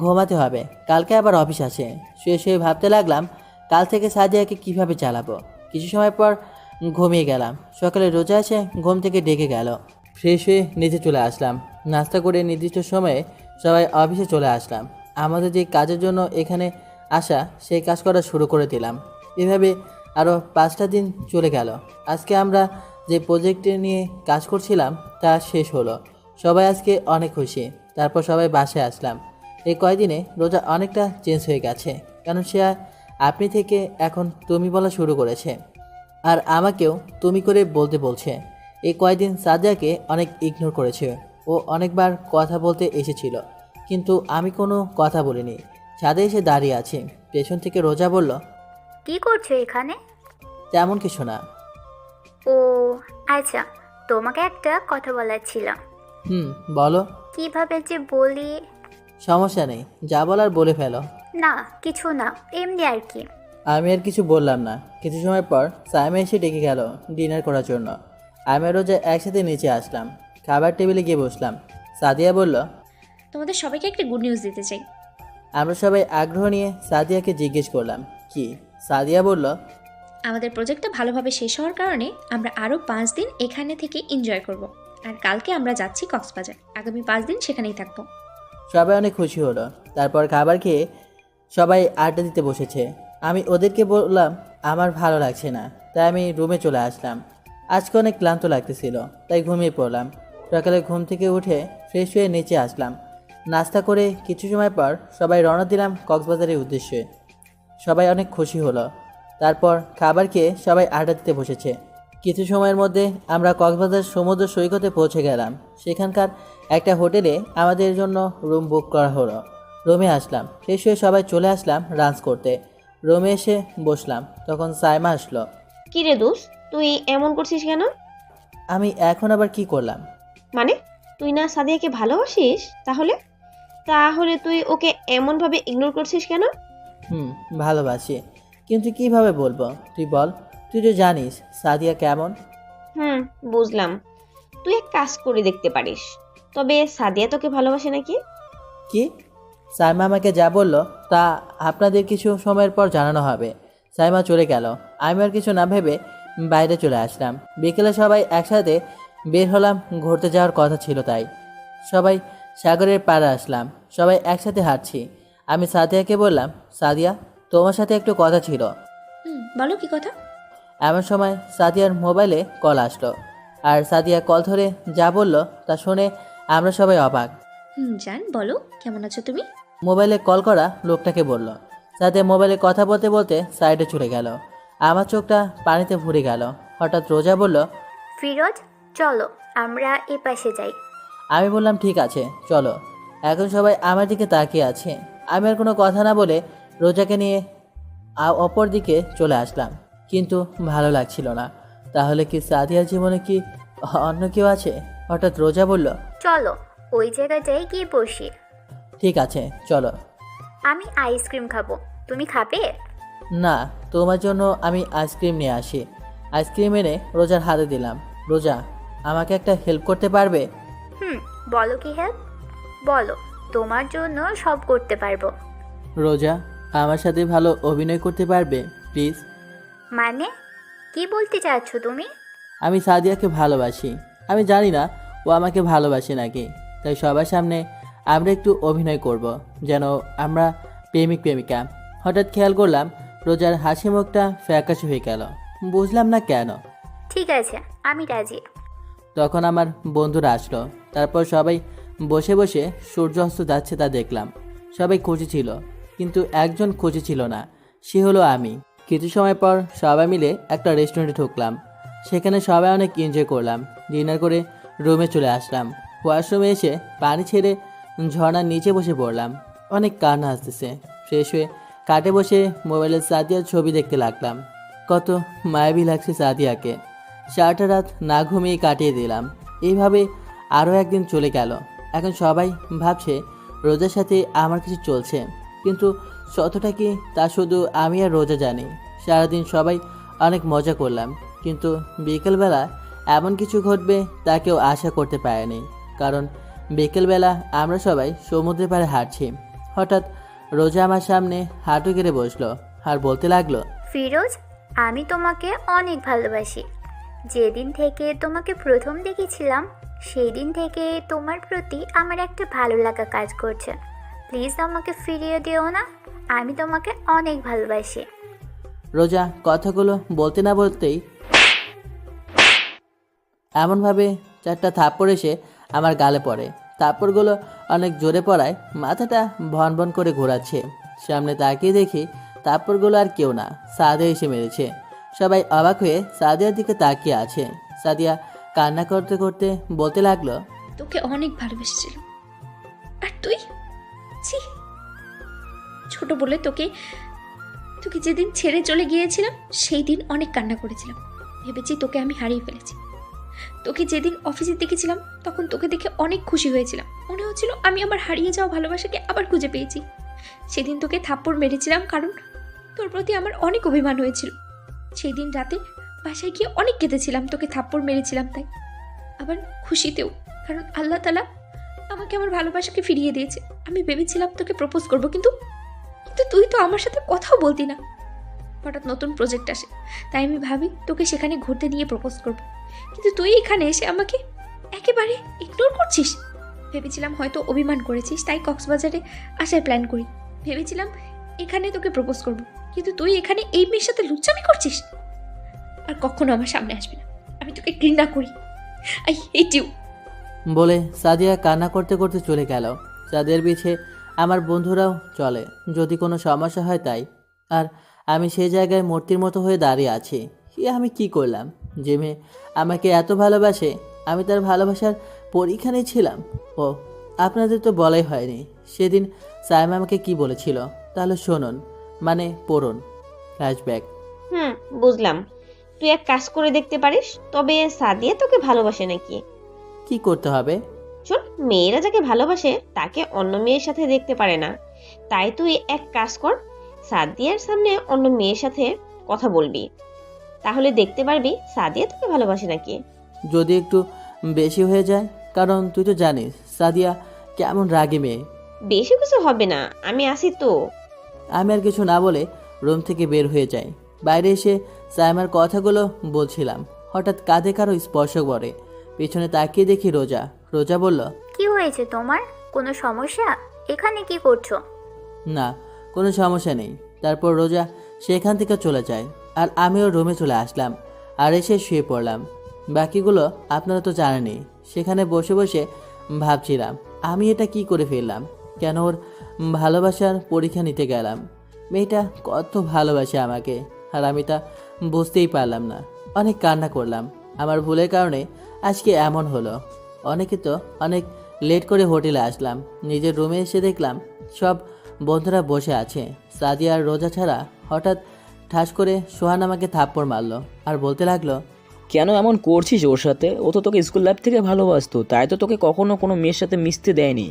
[SPEAKER 1] ঘুমাতে হবে, কালকে আবার অফিস আছে। শুয়ে শুয়ে ভাবতে লাগলাম কাল থেকে সাদিয়াকে কিভাবে চালাবো। কিছু সময় পর ঘুমিয়ে গেলাম। সকালে রোজা এসে ঘুম থেকে ডেকে গেল। ফ্রেশ হয়ে নিচে চলে আসলাম। নাস্তা করে নির্দিষ্ট সময়ে সবাই অফিসে চলে আসলাম। আমাদের যে কাজের জন্য এখানে আসা সেই কাজ করা শুরু করে দিলাম। এভাবে আরও 5টা দিন চলে গেল। আজকে আমরা যে প্রজেক্টে নিয়ে কাজ করছিলাম তা শেষ হলো। সবাই আজকে অনেক খুশি। তারপর সবাই বাসায় আসলাম। এই কয়দিনে রোজা অনেকটা চেঞ্জ হয়ে গেছে, কারণ সে আপনি থেকে এখন তুমি বলা শুরু করেছে, আর আমাকেও তুমি করে বলতে বলছে। এই কয়দিন সাদিয়াকে অনেক ইগনোর করেছে। ও অনেকবার কথা বলতে এসেছিল, কিন্তু আমি কোনো কথা বলিনি। ছাদে এসে দাঁড়িয়ে আছি। পেছন থেকে রোজা বলল,
[SPEAKER 11] কি করছো এখানে?
[SPEAKER 1] তেমন কিছু না।
[SPEAKER 11] ও আচ্ছা, তোমাকে একটা কথা বলার ছিল।
[SPEAKER 1] বলো।
[SPEAKER 11] কিভাবে যে বলি।
[SPEAKER 1] সমস্যা নেই, যা বলার বলে ফেলো।
[SPEAKER 11] না কিছু না, এমনি আর কি।
[SPEAKER 1] আমি আর কিছু বললাম না। কিছু সময় পর সাইমা এসে ডেকে গেল ডিনার করার জন্য। আমি আর রোজা একসাথে নিচে আসলাম। খাবার টেবিলে গিয়ে বসলাম। সাদিয়া বলল,
[SPEAKER 3] তোমাদের সবাইকে একটা গুড নিউজ দিতে চাই।
[SPEAKER 1] আমরা সবাই আগ্রহ নিয়ে সাদিয়াকে জিজ্ঞেস করলাম কি। সাদিয়া বলল,
[SPEAKER 3] আমাদের প্রজেক্টটা ভালোভাবে শেষ হওয়ার কারণে আমরা আরও 5 দিন এখানে থেকে এনজয় করব। আর কালকে আমরা যাচ্ছি কক্সবাজার। আগামী 5 দিন সেখানেই থাকবো।
[SPEAKER 1] সবাই অনেক খুশি হলো। তারপর খাবার খেয়ে সবাই আড্ডা দিতে বসেছে। আমি ওদেরকে বললাম আমার ভালো লাগছে না, তাই আমি রুমে চলে আসলাম। আজকে অনেক ক্লান্ত লাগতেছিল, তাই ঘুমিয়ে পড়লাম। সকালে ঘুম থেকে উঠে ফ্রেশ হয়ে নিচে আসলাম। নাস্তা করে কিছু সময় পর সবাই রওনা দিলাম কক্সবাজারের উদ্দেশ্যে। সবাই অনেক খুশি হলো। তারপর খাবার খেয়ে সবাই আড্ডা দিতে বসেছে। কিছু সময়ের মধ্যে আমরা কক্সবাজার সমুদ্র সৈকতে পৌঁছে গেলাম। সেখানকার একটা হোটেলে আমাদের জন্য রুম বুক করা হলো। রুমে আসলাম। ফ্রেশ হয়ে সবাই চলে আসলাম লাঞ্চ করতে। রুমে এসে বসলাম। তখন সাইমা আসলো।
[SPEAKER 4] কি রে দোষ, তুই এমন করছিস কেন?
[SPEAKER 1] আমি এখন আবার কি করলাম?
[SPEAKER 4] মানে তুই না সাদিয়াকে ভালোবাসিস? তাহলে তাহলে তুই ওকে এমন ভাবে ইগনোর করছিস কেন?
[SPEAKER 1] ভালোবাসি, কিন্তু কিভাবে বলবো তুই বল। তুই তো জানিস সাদিয়া কেমন।
[SPEAKER 4] বুঝলাম। তুই এক কাজ করে দেখতে পারিস। তবে সাদিয়া তোকে ভালোবাসে নাকি?
[SPEAKER 1] কি? সাইমা আমাকে যা বললো তা আপনাদের কিছু সময়ের পর জানানো হবে। সাইমা চলে গেল। আমি আর কিছু না ভেবে বাইরে চলে আসলাম। বিকেলে সবাই একসাথে বের হলাম, ঘুরতে যাওয়ার কথা ছিল তাই। সবাই সাগরের পাড়ে আসলাম। সবাই একসাথে হাঁটছি। আমি সাদিয়াকে বললাম, সাদিয়া তোমার সাথে একটু কথা ছিল।
[SPEAKER 3] বলো কি কথা?
[SPEAKER 1] এমন সময় সাদিয়ার মোবাইলে কল আসলো, আর সাদিয়া কল ধরে যা বলল তা শুনে আমরা সবাই অবাক।
[SPEAKER 3] জান বলো, কেমন আছো তুমি?
[SPEAKER 1] মোবাইলে কল করা লোকটাকে বলল। সাদিয়া মোবাইলে কথা বলতে বলতে সাইডে চলে গেল। আমার চোখটা পানিতে ভরে গেল। হঠাৎ রোজা বলল,
[SPEAKER 11] ফিরোজ চলো আমরা এ পাশে যাই।
[SPEAKER 1] আমি বললাম ঠিক আছে চলো। এখন সবাই আমার দিকে তাকিয়ে আছে। আমি আর কোনো কথা না বলে রোজাকে নিয়ে অপর দিকে চলে আসলাম, কিন্তু ভালো লাগছিল না। তাহলে কি সাদিয়ার জীবনে কি অন্য কেউ আছে? হঠাৎ রোজা বলল,
[SPEAKER 11] চলো ওই জায়গাটায় গিয়ে বসি।
[SPEAKER 1] ঠিক আছে চলো।
[SPEAKER 11] আমি আইসক্রিম খাবো, তুমি খাবে?
[SPEAKER 1] না, তোমার জন্য আমি আইসক্রিম নিয়ে আসি। আইসক্রিম এনে রোজার হাতে দিলাম। রোজা, আমাকে একটা হেল্প করতে পারবে?
[SPEAKER 11] বলো কি হেল্প বলো, তোমার জন্য সব করতে পারবো।
[SPEAKER 1] রোজা, আমার সাথে ভালো অভিনয় করতে পারবে প্লিজ?
[SPEAKER 11] মানে কি বলতে চাচ্ছ তুমি?
[SPEAKER 1] আমি সাদিয়াকে ভালোবাসি। আমি জানি না ও আমাকে ভালোবাসে নাকি, তাই সবার সামনে আমরা একটু অভিনয় করব, যেন আমরা প্রেমিক প্রেমিকা। হঠাৎ খেয়াল করলাম রোজার হাসি মুখটা ফ্যাকাশে হয়ে গেল। বুঝলাম না কেন।
[SPEAKER 11] ঠিক আছে আমি রাজি।
[SPEAKER 1] তখন আমার বন্ধুরা আসলো। তারপর সবাই বসে বসে সূর্য অস্ত যাচ্ছে তা দেখলাম। সবাই খুশি ছিল, কিন্তু একজন খুশি ছিল না। সে হলো আমি। কিছু সময় পর সবাই মিলে একটা রেস্টুরেন্টে ঢুকলাম। সেখানে সবাই অনেক এনজয় করলাম। ডিনার করে রুমে চলে আসলাম। ওয়াশরুমে এসে পানি ছেড়ে ঝর্ণার নিচে বসে পড়লাম। অনেক কান্না আসতেছে। ফ্রেশ হয়ে কাটে বসে মোবাইলে সাদিয়ার ছবি দেখতে লাগলাম। কত মায়াবী লাগছে সাদিয়াকে। সারাটা রাত না ঘুমিয়ে কাটিয়ে দিলাম। এইভাবে আরও একদিন চলে গেল। এখন সবাই ভাবছে রোজার সাথে আমার কিছু চলছে, কিন্তু সত্যটা কি তা শুধু আমি আর রোজা জানি। সারাদিন সবাই অনেক মজা করলাম, কিন্তু বিকেলবেলা এমন কিছু ঘটবে তা কেউ আশা করতে পারেনি। কারণ বিকেলবেলা আমরা সবাই সমুদ্রের পাড়ে হাঁটছি। হঠাৎ রোজা আমার সামনে হাঁটু গেড়ে বসলো আর বলতে লাগলো,
[SPEAKER 11] ফিরোজ, আমি তোমাকে অনেক ভালোবাসি। যেদিন থেকে তোমাকে প্রথম দেখেছিলাম সেই দিন থেকে তোমার প্রতি আমার একটা ভালো লাগা কাজ করছে। প্লিজ আমাকে ফিরিয়ে দিও না, আমি তোমাকে অনেক ভালোবাসি।
[SPEAKER 1] রোজা কথাগুলো বলতে না বলতেই এমনভাবে 4টা থাপ্পড় এসে আমার গালে পড়ে। থাপ্পড়গুলো অনেক জোরে পড়ায় মাথাটা ভন ভন করে ঘোরাচ্ছে। সামনে তাকিয়ে দেখি থাপ্পড়গুলো আর কেউ না, সাদিয়া এসে মেরেছে। সবাই অবাক হয়ে সাদিয়ার দিকে তাকিয়ে আছে। সাদিয়া কান্না করতে করতে বলতে লাগলো,
[SPEAKER 3] তোকে অনেক ভালোবেসেছিলাম, আর তুই ছি, ছোট বলে তোকে তোকে যেদিন ছেড়ে চলে গিয়েছিলাম সেই দিন অনেক কান্না করেছিলাম। ভেবেছি তোকে আমি হারিয়ে ফেলেছি। তোকে যেদিন অফিসে দেখেছিলাম তখন তোকে দেখে অনেক খুশি হয়েছিলাম। মনে হচ্ছিল আমি আমার হারিয়ে যাওয়া ভালোবাসাকে আবার খুঁজে পেয়েছি। সেদিন তোকে থাপ্পড় মেরেছিলাম কারণ তোর প্রতি আমার অনেক অভিমান হয়েছিল। সেই দিন রাতে বাসায় গিয়ে অনেক কেঁদেছিলাম, তোকে থাপ্পড় মেরেছিলাম তাই। আবার খুশিতেও, কারণ আল্লাহ তাআলা আমাকে আমার ভালোবাসাকে ফিরিয়ে দিয়েছে। আমি ভেবেছিলাম তোকে প্রপোজ করব, কিন্তু তুই তো আমার সাথে কথাও বলতি না। হঠাৎ নতুন প্রজেক্ট আসে, তাই আমি ভাবি তোকে সেখানে ঘুরতে নিয়ে প্রপোজ করব, কিন্তু তুই এখানে এসে আমাকে একেবারে ইগনোর করছিস। ভেবেছিলাম হয়তো অভিমান করেছিস, তাই কক্সবাজারে আসার প্ল্যান করি। ভেবেছিলাম এখানে তোকে প্রপোজ করব, কিন্তু তুই এখানে এই মেয়ের সাথে লুচ্চামি করছিস। আর কখনো আমার সামনে আসবি না, আমি তোকে ঘৃণা করি। I hate you.
[SPEAKER 1] বলে সাদিয়া কান্না করতে করতে চলে গেল। সাদিয়ার পিছে আমার বন্ধুরাও চলে, যদি কোনো সমস্যা হয় তাই। আর আমি সেই জায়গায় মূর্তির মতো হয়ে দাঁড়িয়ে আছি। আমি কি করলাম? যে মেয়ে আমাকে এত ভালোবাসে, আমি তার ভালোবাসার পরীক্ষা নিয়েছিলাম। ও, আপনাদের তো বলাই হয়নি সেদিন সাইমা আমাকে কি বলেছিল, তাহলে শুনুন, মানে পড়ুন। ফ্ল্যাশব্যাক।
[SPEAKER 4] বুঝলাম। তুই এক কাজ করে দেখতে পারিস, তবে সাদিয়া তোকে ভালোবাসে নাকি।
[SPEAKER 1] কি করতে হবে?
[SPEAKER 4] শোন, মেয়েরা যাকে ভালোবাসে তাকে অন্য মেয়ের সাথে দেখতে পারে না। তাই তুই এক কাজ কর, সাদিয়ার সামনে অন্য মেয়ের সাথে কথা বলবি, তাহলে দেখতে পারবি সাদিয়া তোকে ভালোবাসে নাকি।
[SPEAKER 1] যদি একটু বেশি হয়ে যায়, কারণ তুই তো জানিস সাদিয়া কেমন রাগী মেয়ে।
[SPEAKER 4] বেশি কিছু হবে না, আমি আসি তো।
[SPEAKER 1] আমি আর কিছু না বলে রুম থেকে বের হয়ে যাই। বাইরে এসে সাইমার কথাগুলো বলছিলাম, হঠাৎ কাঁধে কারো স্পর্শ করে। পিছনে তাকিয়ে দেখি রোজা। রোজা বলল,
[SPEAKER 11] কি হয়েছে তোমার? কোনো সমস্যা? এখানে কি করছো?
[SPEAKER 1] না, কোনো সমস্যা নেই। তারপর রোজা সেখান থেকে চলে যায়, আর আমিও রুমে চলে আসলাম আর এসে শুয়ে পড়লাম। বাকিগুলো আপনারা তো জানেনই। সেখানে বসে বসে ভাবছিলাম আমি এটা কি করে ফেললাম, কেন ওর ভালোবাসার পরীক্ষা নিতে গেলাম। মেয়েটা কত ভালোবাসে আমাকে, আর আমি তা বুঝতেই পারলাম না। অনেক কান্না করলাম। আমার ভুলের কারণে আজকে এমন হলো। অনেকে তো অনেক লেট করে হোটেলে আসলাম। নিজের রুমে এসে দেখলাম সব বন্ধুরা বসে আছে, সাদিয়া আর রোজা ছাড়া। হঠাৎ ঠাস করে সোহান আমাকে থাপ্পড় মারলো আর বলতে লাগলো,
[SPEAKER 10] কেন এমন করছিস ওর সাথে? ও তো তোকে স্কুল লাইফ থেকে ভালোবাসতো, তাই তো তোকে কখনো কোনো মেয়ের সাথে মিশতে দেয়নি।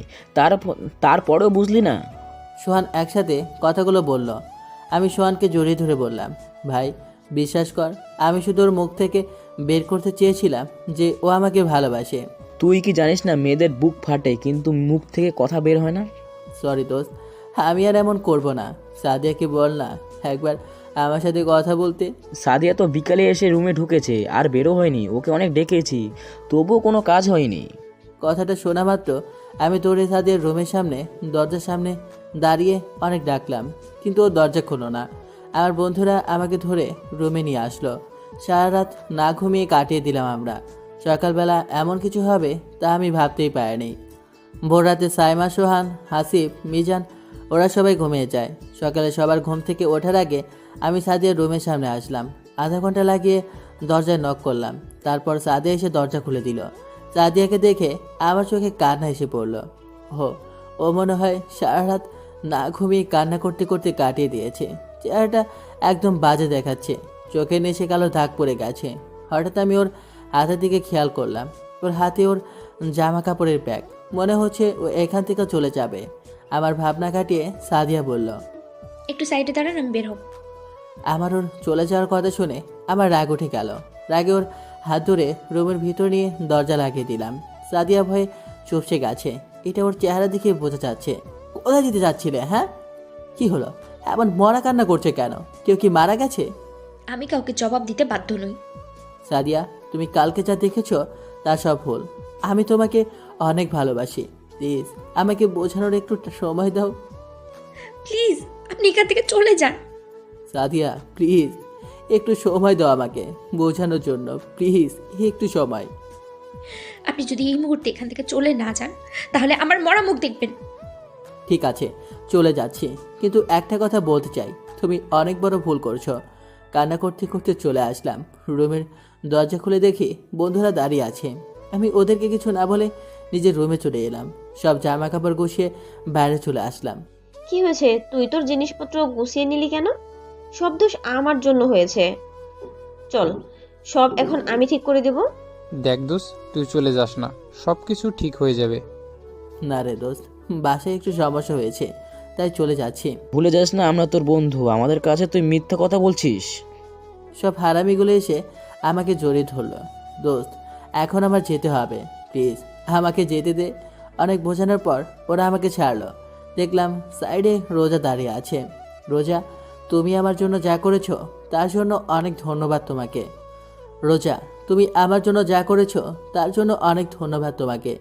[SPEAKER 10] তারপরেও বুঝলি না?
[SPEAKER 1] সোহান একসাথে কথাগুলো বলল। আমি সোহানকে জড়িয়ে ধরে বললাম, ভাই বিশ্বাস কর, আমি শুধু ওর মুখ থেকে বের করতে চেয়েছিলাম যে ও আমাকে ভালোবাসে।
[SPEAKER 10] তুই কি জানিস না মেয়েদের বুক ফাটে কিন্তু মুখ থেকে কথা বের হয় না?
[SPEAKER 1] সরি দোস্ত, আমি আর এমন করব না। সাদিয়াকে বল না একবার আমার সাথে কথা বলতে।
[SPEAKER 10] সাদিয়া তো বিকালে এসে রুমে ঢুকেছে, আর বেরো হয়নি। ওকে অনেক ডেকেছি, তবুও কোনো কাজ হয়নি।
[SPEAKER 1] কথাটা শোনা মাত্র আমি দৌড়ে সাদিয়ার রুমের সামনে দরজার সামনে দাঁড়িয়ে অনেক ডাকলাম, কিন্তু ও দরজা খোলো না। আমার বন্ধুরা আমাকে ধরে রুমে নিয়ে আসলো। সারা রাত না ঘুমিয়ে কাটিয়ে দিলাম আমরা। সকালবেলা এমন কিছু হবে তা আমি ভাবতেই পারিনি। ভোর রাতে সাইমা, সোহান, হাসিব, মিজান ওরা সবাই ঘুমিয়ে যায়। সকালে সবার ঘুম থেকে ওঠার আগে আমি সাদিয়ার রুমের সামনে আসলাম। আধা ঘন্টা লাগিয়ে দরজায় নক করলাম। তারপর সাদিয়া এসে দরজা খুলে দিল। সাদিয়াকে দেখে আমার চোখে কান্না এসে পড়লো। ও মনে হয় সারা রাত না ঘুমিয়ে কান্না করতে করতে কাটিয়ে দিয়েছে। চেহারাটা একদম বাজে দেখাচ্ছে, চোখে নেশে কালো দাগ পড়ে গেছে। হঠাৎ আমি ওর হাতের দিকে খেয়াল করলাম। ওর হাতে ওর জামা কাপড়ের ব্যাগ। মনে হচ্ছে ও এখান থেকে চলে যাবে। আমার ভাবনা কাটিয়ে সাদিয়া বলল,
[SPEAKER 3] একটু সাইডে দাঁড়ান, আমি বের হব।
[SPEAKER 1] আমার ওর চলে যাওয়ার কথা শুনে আমার রাগ উঠে গেল। রাগে ওর হাত ধরে রুমের ভিতর নিয়ে দরজা লাগিয়ে দিলাম। সাদিয়া ভয়ে চুপসে গেছে। এটা ওর চেহারা দেখে বোঝা যাচ্ছে। কোথায় যেতে যাচ্ছিলে? হ্যাঁ, কি হলো? এমন মরা কান্না করছে কেন? কেউ কি মারা গেছে?
[SPEAKER 3] আমি কাউকে জবাব দিতে বাধ্য নই।
[SPEAKER 1] সাদিয়া, তুমি কালকে যা দেখেছো তা সব ভুল। আমি তোমাকে অনেক ভালোবাসি। প্লিজ আমাকে বোঝানোর একটু সময় দাও।
[SPEAKER 3] প্লিজ আপনি এখান থেকে চলে যান।
[SPEAKER 1] সাদিয়া প্লিজ একটু সময় দাও আমাকে বোঝানোর জন্য। প্লিজ একটু সময়।
[SPEAKER 3] আপনি যদি এই মুহূর্তে এখান থেকে চলে না যান তাহলে আমার মরা মুখ দেখবেন।
[SPEAKER 1] ঠিক আছে, চলে যাচ্ছি, কিন্তু একটা কথা বলতে চাই। তুমি অনেক বড় ভুল করছো। কান্না করতে করতে চলে আসলাম। রুমের দরজা খুলে দেখি বন্ধুরা দাঁড়িয়ে আছে। আমি ওদেরকে কিছু না বলে নিজের রুমে চলে এলাম। সব জামা কাপড় গুছিয়ে বাইরে চলে আসলাম।
[SPEAKER 4] কি হয়েছে? তুই তোর জিনিসপত্র গুছিয়ে নিলি কেন? সব দোষ আমার জন্য হয়েছে। চল, সব এখন আমি ঠিক করে দেব।
[SPEAKER 5] দেখ দোস্ত, তুই চলে যাস না, সব কিছু ঠিক হয়ে যাবে।
[SPEAKER 1] না রে দোস্ত, বাসায় একটু সমস্যা হয়েছে, তাই চলে যাচ্ছি।
[SPEAKER 10] ভুলে যাস না আমরা তোর বন্ধু, আমাদের কাছে তুই মিথ্যা কথা বলছিস।
[SPEAKER 1] সব হারামিগুলো এসে আমাকে জড়িয়ে ধরলো। দোস্ত, এখন আমার যেতে হবে, প্লিজ আমাকে যেতে দে। অনেক বোঝানোর পর ওরা আমাকে ছাড়লো। দেখলাম সাইডে রোজা দাঁড়িয়ে আছে। রোজা, তুমি আমার জন্য যা করেছো তার জন্য অনেক ধন্যবাদ তোমাকে। রোজা, তুমি আমার জন্য যা করেছো তার জন্য অনেক ধন্যবাদ তোমাকে।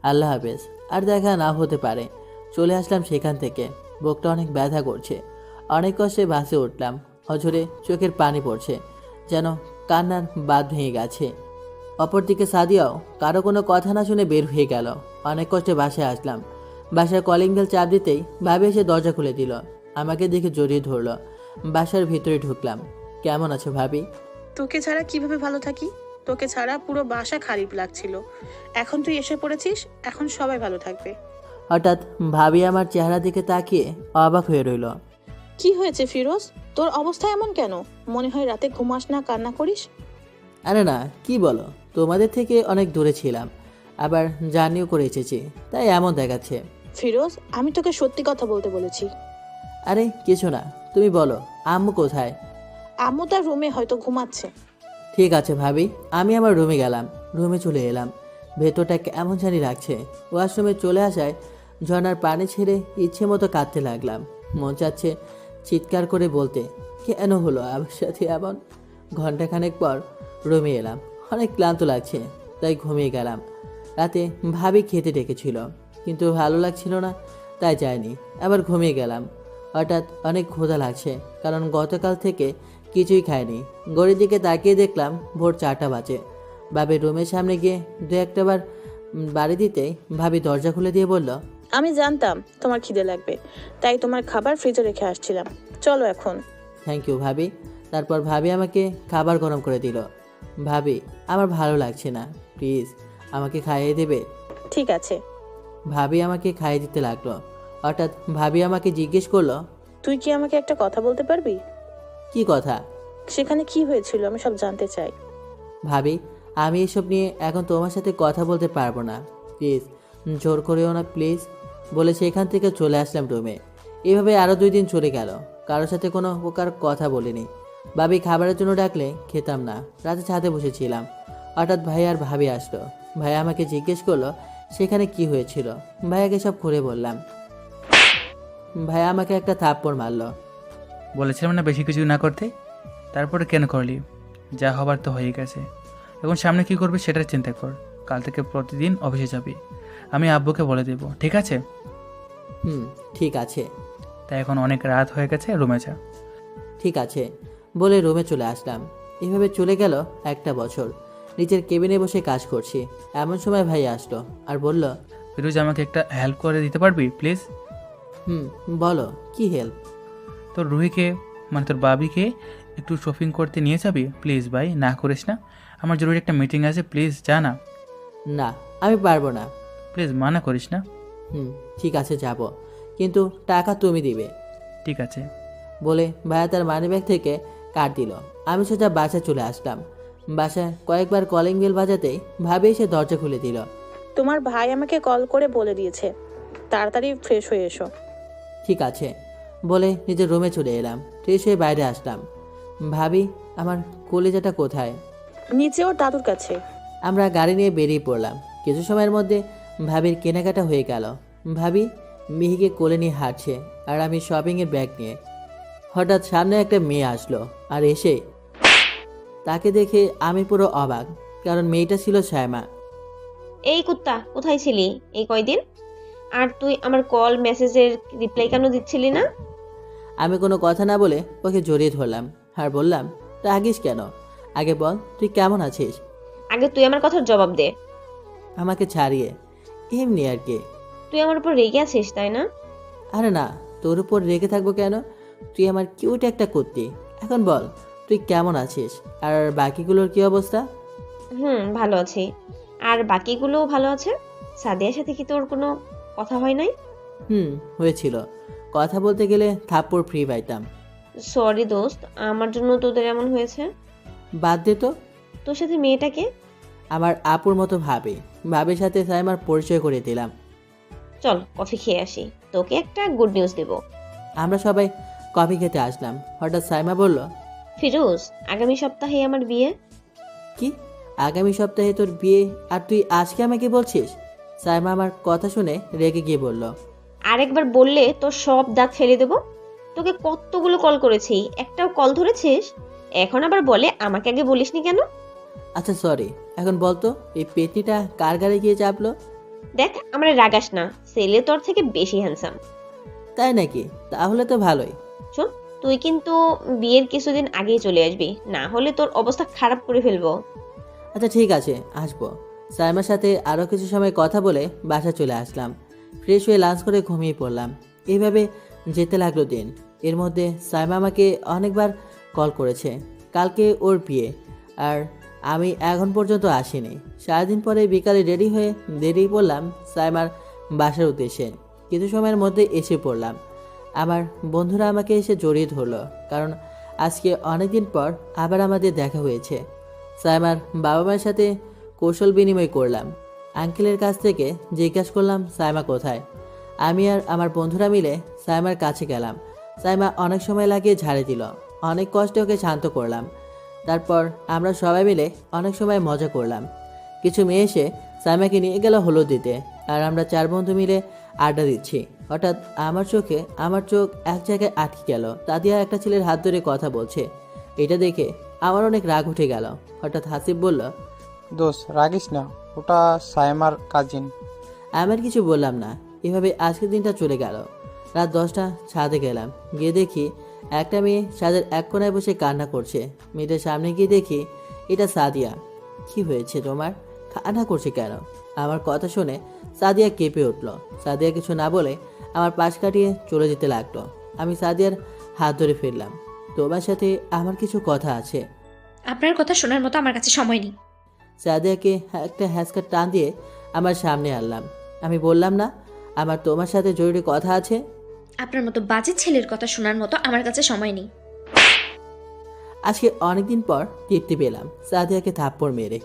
[SPEAKER 1] আল্লাহ হাফেজ। আর দেখা না হতে পারে। চলে আসলাম সেখান থেকে। বুকটা অনেক ব্যথা করছে। অনেক কষ্টে বাসে উঠলাম। অঝরে চোখের পানি পড়ছে, যেন কান্নার বাঁধ ভেঙে গেছে। অপরদিকে সাদিয়াও কারো কোনো কথা না শুনে বের হয়ে গেল। অনেক কষ্টে বাসায় আসলাম। বাসার কলিং বেল চাপ দিতেই ভাবি এসে দরজা খুলে দিল। আমাকে দেখে জড়িয়ে ধরলো। বাসার ভিতরে ঢুকলাম। কেমন আছো ভাবি?
[SPEAKER 6] তোকে ছাড়া কিভাবে ভালো থাকি? তোকে ছাড়া পুরো বাসা খারাপ লাগছিল। এখন তুই এসে পড়েছিস, এখন সবাই ভালো থাকবে।
[SPEAKER 1] হঠাৎ ভাবি আমার চেহারা দিকে তাকিয়ে অবাক হয়ে রইল।
[SPEAKER 6] কি হয়েছে ফিরোজ? তোর অবস্থা এমন কেন? মনে হয় রাতে ঘুমাস না, কান্না করিস?
[SPEAKER 1] আরে না, কি বলো, তোমাদের থেকে অনেক দূরে ছিলাম, আবার জার্নিও করে এসেছি, তাই এমন দেখাচ্ছে।
[SPEAKER 6] ফিরোজ, আমি তোকে সত্যি কথা বলতে বলেছি।
[SPEAKER 1] আরে কিছু না, তুমি বলো আম্মু কোথায়?
[SPEAKER 6] আম্মু তার রুমে হয়তো ঘুমাচ্ছে।
[SPEAKER 1] ঠিক আছে ভাবি, আমি আমার রুমে গেলাম। রুমে চলে এলাম। ভেতরটা কেমন জানি লাগছে। ওয়াশরুমে চলে আসায় ঝর্ণার পানি ছেড়ে ইচ্ছে মতো কাঁদতে লাগলাম। মন চাচ্ছে চিৎকার করে বলতে, কেন হলো আমার সাথে এমন। ঘন্টাখানেক পর রুমে এলাম। অনেক ক্লান্ত লাগছে, তাই ঘুমিয়ে গেলাম। রাতে ভাবি খেতে ডেকেছিল, কিন্তু ভালো লাগছিল না, তাই যায়নি। আবার ঘুমিয়ে গেলাম। হঠাৎ অনেক ক্ষুধা লাগছে, কারণ গতকাল থেকে কিছুই খাইনি। ঘড়ির দিকে তাকিয়ে দেখলাম ভোর 4টা বাজে। ভাবির রুমের সামনে গিয়ে দু একটা বার বাড়ি দিতেই ভাবি দরজা খুলে দিয়ে বলল,
[SPEAKER 6] আমি জানতাম তোমার খিদে লাগবে, তাই তোমার খাবার ফ্রিজে রেখে আসছিলাম। চলো এখন।
[SPEAKER 1] থ্যাংক ইউ ভাবি। তারপর ভাবি আমাকে খাবার গরম করে দিল। ভাবি, আমার ভালো লাগছে না, প্লিজ আমাকে খাইয়ে দেবে?
[SPEAKER 6] ঠিক আছে।
[SPEAKER 1] ভাবি আমাকে খাইয়ে দিতে লাগলো। হঠাৎ ভাবি আমাকে জিজ্ঞেস করলো,
[SPEAKER 6] তুই কি আমাকে একটা কথা বলতে পারবি?
[SPEAKER 1] কি কথা?
[SPEAKER 6] সেখানে কি হয়েছিল আমি সব জানতে চাই।
[SPEAKER 1] ভাবি, আমি এসব নিয়ে এখন তোমার সাথে কথা বলতে পারবো না, প্লিজ জোর করেও না প্লিজ, বলে সেখান থেকে চলে আসলাম রুমে। এভাবে আরও 2 দিন চলে গেল, কারোর সাথে কোনো প্রকার কথা বলিনি। ভাবি খাবারের জন্য ডাকলে খেতাম না। রাতে ছাদে বসেছিলাম। হঠাৎ ভাই আর ভাবি আসলো। ভাই আমাকে জিজ্ঞেস করলো সেখানে কি হয়েছিল। ভাইয়াকে সব খুলে বললাম। ভাইয়া আমাকে একটা থাপ্পড় মারলো।
[SPEAKER 9] বলেছিলাম না বেশি কিছু না করতে, তারপরে কেন করলি? যা হবার তো হয়ে গেছে, এখন সামনে কি করবি সেটার চিন্তা কর। কাল থেকে প্রতিদিন অফিসে যাবি, আমি আব্বুকে বলে দেব, ঠিক আছে?
[SPEAKER 1] ঠিক আছে।
[SPEAKER 9] তাই এখন অনেক রাত হয়ে গেছে, রুমে যা।
[SPEAKER 1] ঠিক আছে বলে রুমে চলে আসলাম। এভাবে চলে গেল 1টা বছর। নিচের কেবিনে বসে কাজ করছি। এমন সময় ভাই আসলো আর বলল,
[SPEAKER 9] ফিরোজ আমাকে একটা হেল্প করে দিতে পারবি প্লিজ?
[SPEAKER 1] বলো কি হেল্প?
[SPEAKER 9] তোর রুহিকে মানে তোর বাবিকে একটু শপিং করতে নিয়ে যাবি প্লিজ ভাই, না করিস না। আমার জরুরি একটা মিটিং আছে, প্লিজ যা না।
[SPEAKER 1] না, আমি পারবো না।
[SPEAKER 9] প্লিজ মানা করিস না।
[SPEAKER 1] ঠিক আছে যাব, কিন্তু টাকা তুমি দিবে।
[SPEAKER 9] ঠিক আছে।
[SPEAKER 1] বলে ভাইয়া তার মানিব্যাগ থেকে কার্ড দিল। আমি সোজা বাসায় চলে আসলাম। বাসায় কয়েকবার কলিং বেল বাজাতেই ভাবি এসে দরজা খুলে দিল।
[SPEAKER 6] তোমার ভাই আমাকে কল করে বলে দিয়েছে তাড়াতাড়ি ফ্রেশ হয়ে এসো।
[SPEAKER 1] ঠিক আছে বলে নিজের রুমে চলে এলাম। ফ্রেশ হয়ে বাইরে আসলাম। ভাবি আমার কলেজাটা কোথায়?
[SPEAKER 6] নিচে ওর দাদুর কাছে।
[SPEAKER 1] আমরা গাড়ি নিয়ে বেরিয়ে পড়লাম। কিছু সময়ের মধ্যে ভাবির কেনাকাটা হয়ে গেল। ভাবি মিহিকে কোলে নিয়ে হাঁটছে আর আমি শপিংয়ের ব্যাগ নিয়ে। হঠাৎ সামনে একটা মেয়ে আসলো আর এসে তাকে দেখে আমি পুরো অবাক, কারণ মেয়েটা ছিল সায়মা।
[SPEAKER 4] এই কুত্তা, কোথায় ছিলি এই কয়দিন? আর তুই আমার কল মেসেজের রিপ্লাই কেন দিচ্ছিলি না?
[SPEAKER 1] আমি কোনো কথা না বলে ওকে জড়িয়ে ধরলাম আর বললাম, রাগিস কেন? আগে বল তুই কেমন আছিস?
[SPEAKER 4] আগে তুই আমার কথার জবাব দে।
[SPEAKER 1] আমাকে ছাড়িয়ে। এমনি আর কি।
[SPEAKER 4] তুই আমার উপর রেগে আছিস তাই না?
[SPEAKER 1] আরে না, তোর উপর রেগে থাকবো কেন? তুই আমার কিউট একটা কুত্তি। এখন বল তুই কেমন আছিস, আর বাকিগুলোর কি অবস্থা?
[SPEAKER 4] ভালো আছি। আর বাকিগুলোও ভালো আছে। সাদিয়ার সাথে কি তোর কোনো কথা হয় নাই?
[SPEAKER 1] হয়েছিল। কথা বলতে গেলে থাপ্পড় ফ্রি পাইতাম।
[SPEAKER 4] সরি দোস্ত, আমার জন্য তোদের এমন হয়েছে।
[SPEAKER 1] বাদ দে তো।
[SPEAKER 4] তোর সাথে মেয়েটাকে?
[SPEAKER 1] আমার আপুর মতো ভাবি। ভাবির সাথে সাইমার পরিচয় করে দিলাম।
[SPEAKER 4] চল কফি খেয়ে আসি, তোকে একটা গুড নিউজ দেব।
[SPEAKER 1] আমরা সবাই কফি খেতে আসলাম। হঠাৎ সাইমা বলল,
[SPEAKER 4] ফিরোজ, আগামী সপ্তাহে আমার বিয়ে।
[SPEAKER 1] কি? আগামী সপ্তাহে তোর বিয়ে আর তুই আজকে আমাকে বলছিস? সাইমা আমার কথা শুনে রেগে গিয়ে বলল,
[SPEAKER 4] আরেকবার বললে তোর সব দাঁত ফেলে দেব। তোকে কতগুলো কল করেছি, একটাও কল ধরেছিস? এখন আবার বলে আমাকে আগে বলিসনি কেন?
[SPEAKER 1] আচ্ছা সরি, এখন বলতো এই পেতনিটা কার গাড়ি গিয়ে চাপলো?
[SPEAKER 4] দেখ, আমরা রাগাস না, ছেলে তোর থেকে বেশি হ্যান্ডসাম।
[SPEAKER 1] তাই নাকি? তাহলে তো ভালোই।
[SPEAKER 4] শোন, তুই কিন্তু বিয়ের কিছুদিন আগেই চলে আসবি, না হলে তোর অবস্থা খারাপ করে ফেলবো।
[SPEAKER 1] আচ্ছা ঠিক আছে, আসবো। সাইমার সাথে আরও কিছু সময় কথা বলে বাসা চলে আসলাম। ফ্রেশ হয়ে লাঞ্চ করে ঘুমিয়ে পড়লাম। এইভাবে যেতে লাগলো দিন। এর মধ্যে সাইমা আমাকে অনেকবার কল করেছে। কালকে ওর বিয়ে, আর আমি এখন পর্যন্ত আসিনি। সারাদিন পরে বিকালে রেডি হয়ে বেরিয়ে পড়লাম সাইমার বাসার উদ্দেশ্যে। কিছু সময়ের মধ্যে এসে পড়লাম। আমার বন্ধুরা আমাকে এসে জড়িয়ে ধরলো, কারণ আজকে অনেকদিন পর আবার আমাদের দেখা হয়েছে। সাইমার বাবা মায়ের সাথে কৌশল বিনিময় করলাম। আঙ্কেলের কাছ থেকে জিজ্ঞাসা করলাম সাইমা কোথায়। আমি আর আমার বন্ধুরা মিলে সাইমার কাছে গেলাম। সাইমা অনেক সময় লাগিয়ে ঝাড়ে দিল। অনেক কষ্টে ওকে শান্ত করলাম। তারপর আমরা সবাই মিলে অনেক সময় মজা করলাম। কিছু মেয়ে এসে সাইমাকে নিয়ে গেল হলুদ দিতে, আর আমরা 4 বন্ধু মিলে আড্ডা দিচ্ছি। হঠাৎ আমার চোখ এক জায়গায় আটকে গেল। তাদিয়া একটা ছেলের হাত ধরে কথা বলছে। এটা দেখে আমার অনেক রাগ উঠে গেল। হঠাৎ হাসিব বলল,
[SPEAKER 5] দোস্ত রাগিস না, ওটা সাইমার কাজিন।
[SPEAKER 1] আমি আর কিছু বললাম না। এভাবে আজকের দিনটা চলে গেল। রাত 10টা ছাদে গেলাম। গিয়ে দেখি একটা মেয়ে ছাদের এক কোণায় বসে কান্না করছে। মেয়েটার সামনে গিয়ে দেখি এটা সাদিয়া। কি হয়েছে তোমার? কান্না করছে কেন? আমার কথা শুনে সাদিয়া কেঁপে উঠল। সাদিয়া কিছু না বলে আমার পাশ কাটিয়ে চলে যেতে লাগলো। আমি সাদিয়ার হাত ধরে ফিরলাম। তোমার সাথে আমার কিছু কথা আছে।
[SPEAKER 3] আপনার কথা শোনার মতো আমার কাছে সময় নেই।
[SPEAKER 1] সাদিয়াকে একটা হ্যাঁচকা টান দিয়ে আমার সামনে আনলাম। আমি বললাম না আমার তোমার সাথে জরুরি কথা আছে?
[SPEAKER 3] আপনার মতো বাজে ছেলের কথা শোনার মতো আমার কাছে সময় নেই।
[SPEAKER 1] আজকে অনেকদিন পর তৃপ্তি পেলাম সাদিয়াকে থাপ্পড় মেরে।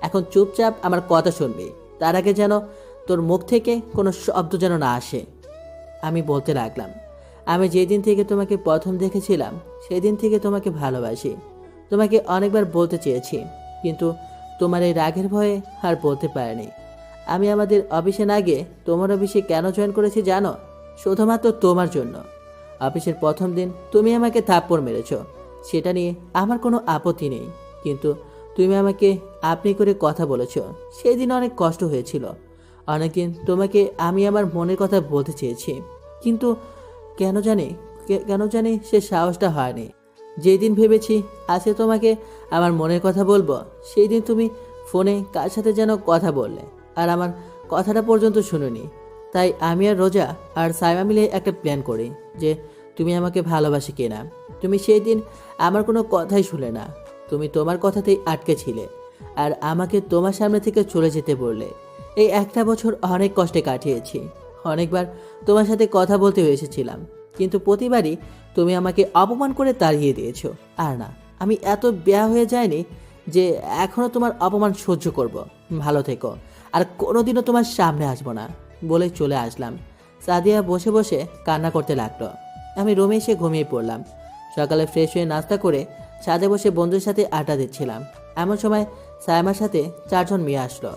[SPEAKER 1] এখন চুপচাপ আমার কথা শুনবি। তার আগে যেন তোর মুখ থেকে কোনো শব্দ যেন না আসে। আমি বলতে লাগলাম, আমি যেদিন থেকে তোমাকে প্রথম দেখেছিলাম সেদিন থেকে তোমাকে ভালোবাসি। তোমাকে অনেকবার বলতে চেয়েছি, কিন্তু তোমার এই রাগের ভয়ে আর বলতে পারিনি। আমি আমাদের অফিসে না গিয়ে তোমার অফিসে কেন জয়েন করেছি জানো? শুধুমাত্র তোমার জন্য। অফিসের প্রথম দিন তুমি আমাকে থাপ্পড় মেরেছ, সেটা নিয়ে আমার কোনো আপত্তি নেই, কিন্তু তুমি আমাকে আপনি করে কথা বলেছ। সেই দিন অনেক কষ্ট হয়েছিল। অনেকদিন তোমাকে আমি আমার মনের কথা বলতে চেয়েছি, কিন্তু কেন জানি সে সাহসটা হয়নি। যেই দিন ভেবেছি আজকে তোমাকে আমার মনের কথা বলবো, সেই দিন তুমি ফোনে কার সাথে যেন কথা বললে, আর আমার কথাটা পর্যন্ত শুনুনি। তাই আমি আর রোজা আর সাইমা মিলে একটা প্ল্যান করি যে তুমি আমাকে ভালোবাসি কিনা। তুমি সেই দিন আমার কোনো কথাই শুনে না, তুমি তোমার কথাতেই আটকে ছিলে আর আমাকে তোমার সামনে থেকে চলে যেতে বললে। এই একটা বছর অনেক কষ্টে কাটিয়েছি, অনেকবার তোমার সাথে কথা বলতে এসেছিলাম, কিন্তু প্রতিবারই তুমি আমাকে অপমান করে তাড়িয়ে দিয়েছো। আর না, আমি এত বেয়া হয়ে যায়নি যে এখনও তোমার অপমান সহ্য করব। ভালো থেকো, আর কোনোদিনও তোমার সামনে আসবো না বলে চলে আসলাম। সাদিয়া বসে বসে কান্না করতে লাগলো। আমি রুমে এসে ঘুমিয়ে পড়লাম। সকালে ফ্রেশ হয়ে নাস্তা করে ছাদে বসে বন্ধুর সাথে আড্ডা দিচ্ছিলাম। এমন সময় সাইমার সাথে 4 জন মেয়ে আসলো।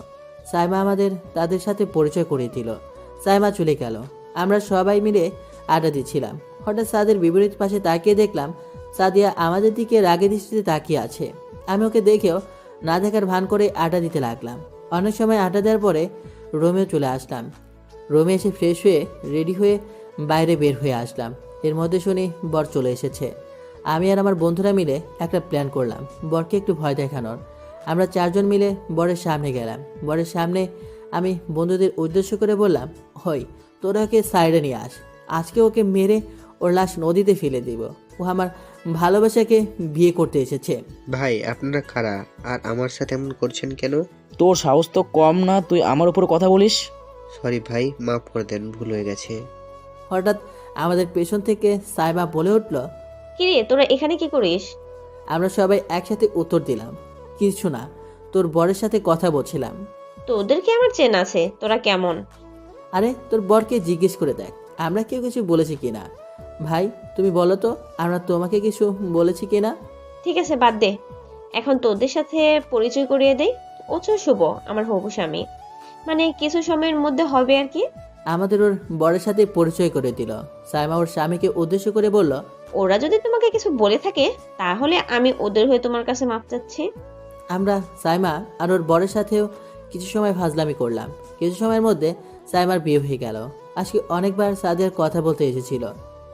[SPEAKER 1] সাইমা আমাদের তাদের সাথে পরিচয় করিয়ে দিল। সাইমা চলে গেল। আমরা সবাই মিলে আড্ডা দিচ্ছিলাম। হঠাৎ সাদের বিপরীত পাশে তাকিয়ে দেখলাম সাদিয়া আমাদের দিকে রাগে দৃষ্টিতে তাকিয়ে আছে। আমি ওকে দেখেও না দেখার ভান করে আড্ডা দিতে লাগলাম। অনেক সময় আড্ডা দেওয়ার পরে রুমেও চলে আসলাম। রুমে এসে ফ্রেশ হয়ে রেডি হয়ে বাইরে বের হয়ে আসলাম। এর মধ্যে শুনি বর চলে এসেছে। আমি আর আমার বন্ধুরা মিলে একটা প্ল্যান করলাম বরকে একটু ভয় দেখানোর। আমরা 4 জন মিলে বরের সামনে গেলাম। বরের সামনে আমি বন্ধুদের উদ্দেশ্য করে বললাম, হই তোরা ওকে সাইডে নিয়ে আস, আজকে ওকে মেরে ওর লাশ নদীতে ফেলে দিব। ও আমার ভালোবাসাকে বিয়ে করতে এসেছে।
[SPEAKER 2] ভাই আপনারা কারা আর আমার সাথে এমন করছেন কেন?
[SPEAKER 10] তোর সাহস তো কম না, তুই আমার উপর কথা বলিস?
[SPEAKER 2] সরি ভাই, মাফ করে দেন, ভুল হয়ে গেছে।
[SPEAKER 1] হঠাৎ আমাদের পেছন থেকে সাইমা বলে উঠল,
[SPEAKER 4] কিরে তোরা এখানে কি করিস?
[SPEAKER 1] আমরা সবাই একসাথে উত্তর দিলাম, কিছু না, তোর বরের সাথে কথা বলছিলাম।
[SPEAKER 4] তোদের কি আমার চেনা আছে? তোরা কেমন?
[SPEAKER 1] আরে তোর বরকে জিজ্ঞেস করে দেখ আমরা কেউ কিছু বলেছি কিনা। ভাই তুমি বলো তো আমরা তোমাকে কিছু বলেছি কিনা।
[SPEAKER 4] ঠিক আছে বাদ দে, এখন তোদের সাথে পরিচয় করিয়ে দেই। ওচো শুভ আমার হবু স্বামী, মানে কিছু সময়ের মধ্যে হবে আর কি।
[SPEAKER 1] আমাদের ওর বরের সাথে পরিচয় করে দিল। সাইমা ওর স্বামীকে উদ্দেশ্য করে বলল,
[SPEAKER 4] ওরা যদি তোমাকে কিছু বলে থাকে তাহলে আমি ওদের হয়ে তোমার কাছে মাপ চাচ্ছি।
[SPEAKER 1] আমরা সাইমা আর ওর বরের সাথেও কিছু সময় ফাজলামি করলাম। কিছু সময়ের মধ্যে সাইমার বিয়ে হয়ে গেল। আজকে অনেকবার সাদিয়ার কথা বলতে এসেছিল,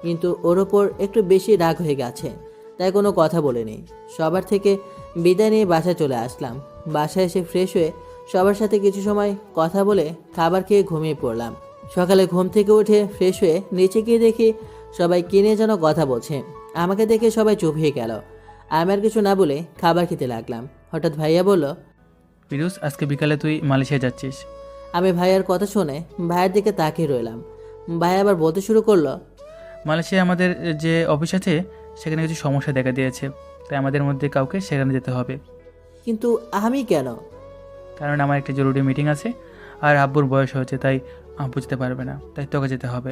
[SPEAKER 1] কিন্তু ওর ওপর একটু বেশি রাগ হয়ে গেছে, তাই কোনো কথা বলেনি। সবার থেকে বিদায় নিয়ে বাসায় চলে আসলাম। বাসায় এসে ফ্রেশ হয়ে সবার সাথে কিছু সময় কথা বলে খাবার খেয়ে ঘুমিয়ে পড়লাম। সকালে ঘুম থেকে উঠে ফ্রেশ হয়ে নিচে গিয়ে দেখি সবাই কিনে যেন কথা বলছে। আমাকে দেখে সবাই চুপ হয়ে গেল। আমি আর কিছু না বলে খাবার খেতে লাগলাম। হঠাৎ ভাইয়া বলল,
[SPEAKER 9] পিরুজ, আজকে বিকালে তুই মালয়েশিয়া যাচ্ছিস।
[SPEAKER 1] আমি ভাইয়ার কথা শুনে ভাইয়ের দিকে তাকিয়ে রইলাম। ভাই আবার বলতে শুরু করলো,
[SPEAKER 9] মালয়েশিয়া আমাদের যে অফিস আছে সেখানে কিছু সমস্যা দেখা দিয়েছে, তাই আমাদের মধ্যে কাউকে সেখানে যেতে হবে।
[SPEAKER 1] কিন্তু আমি কেন?
[SPEAKER 9] কারণ আমার একটা জরুরি মিটিং আছে, আর আব্বুর বয়স হয়েছে, তাই আব্বু যেতে পারবে না, তাই তোকে যেতে হবে।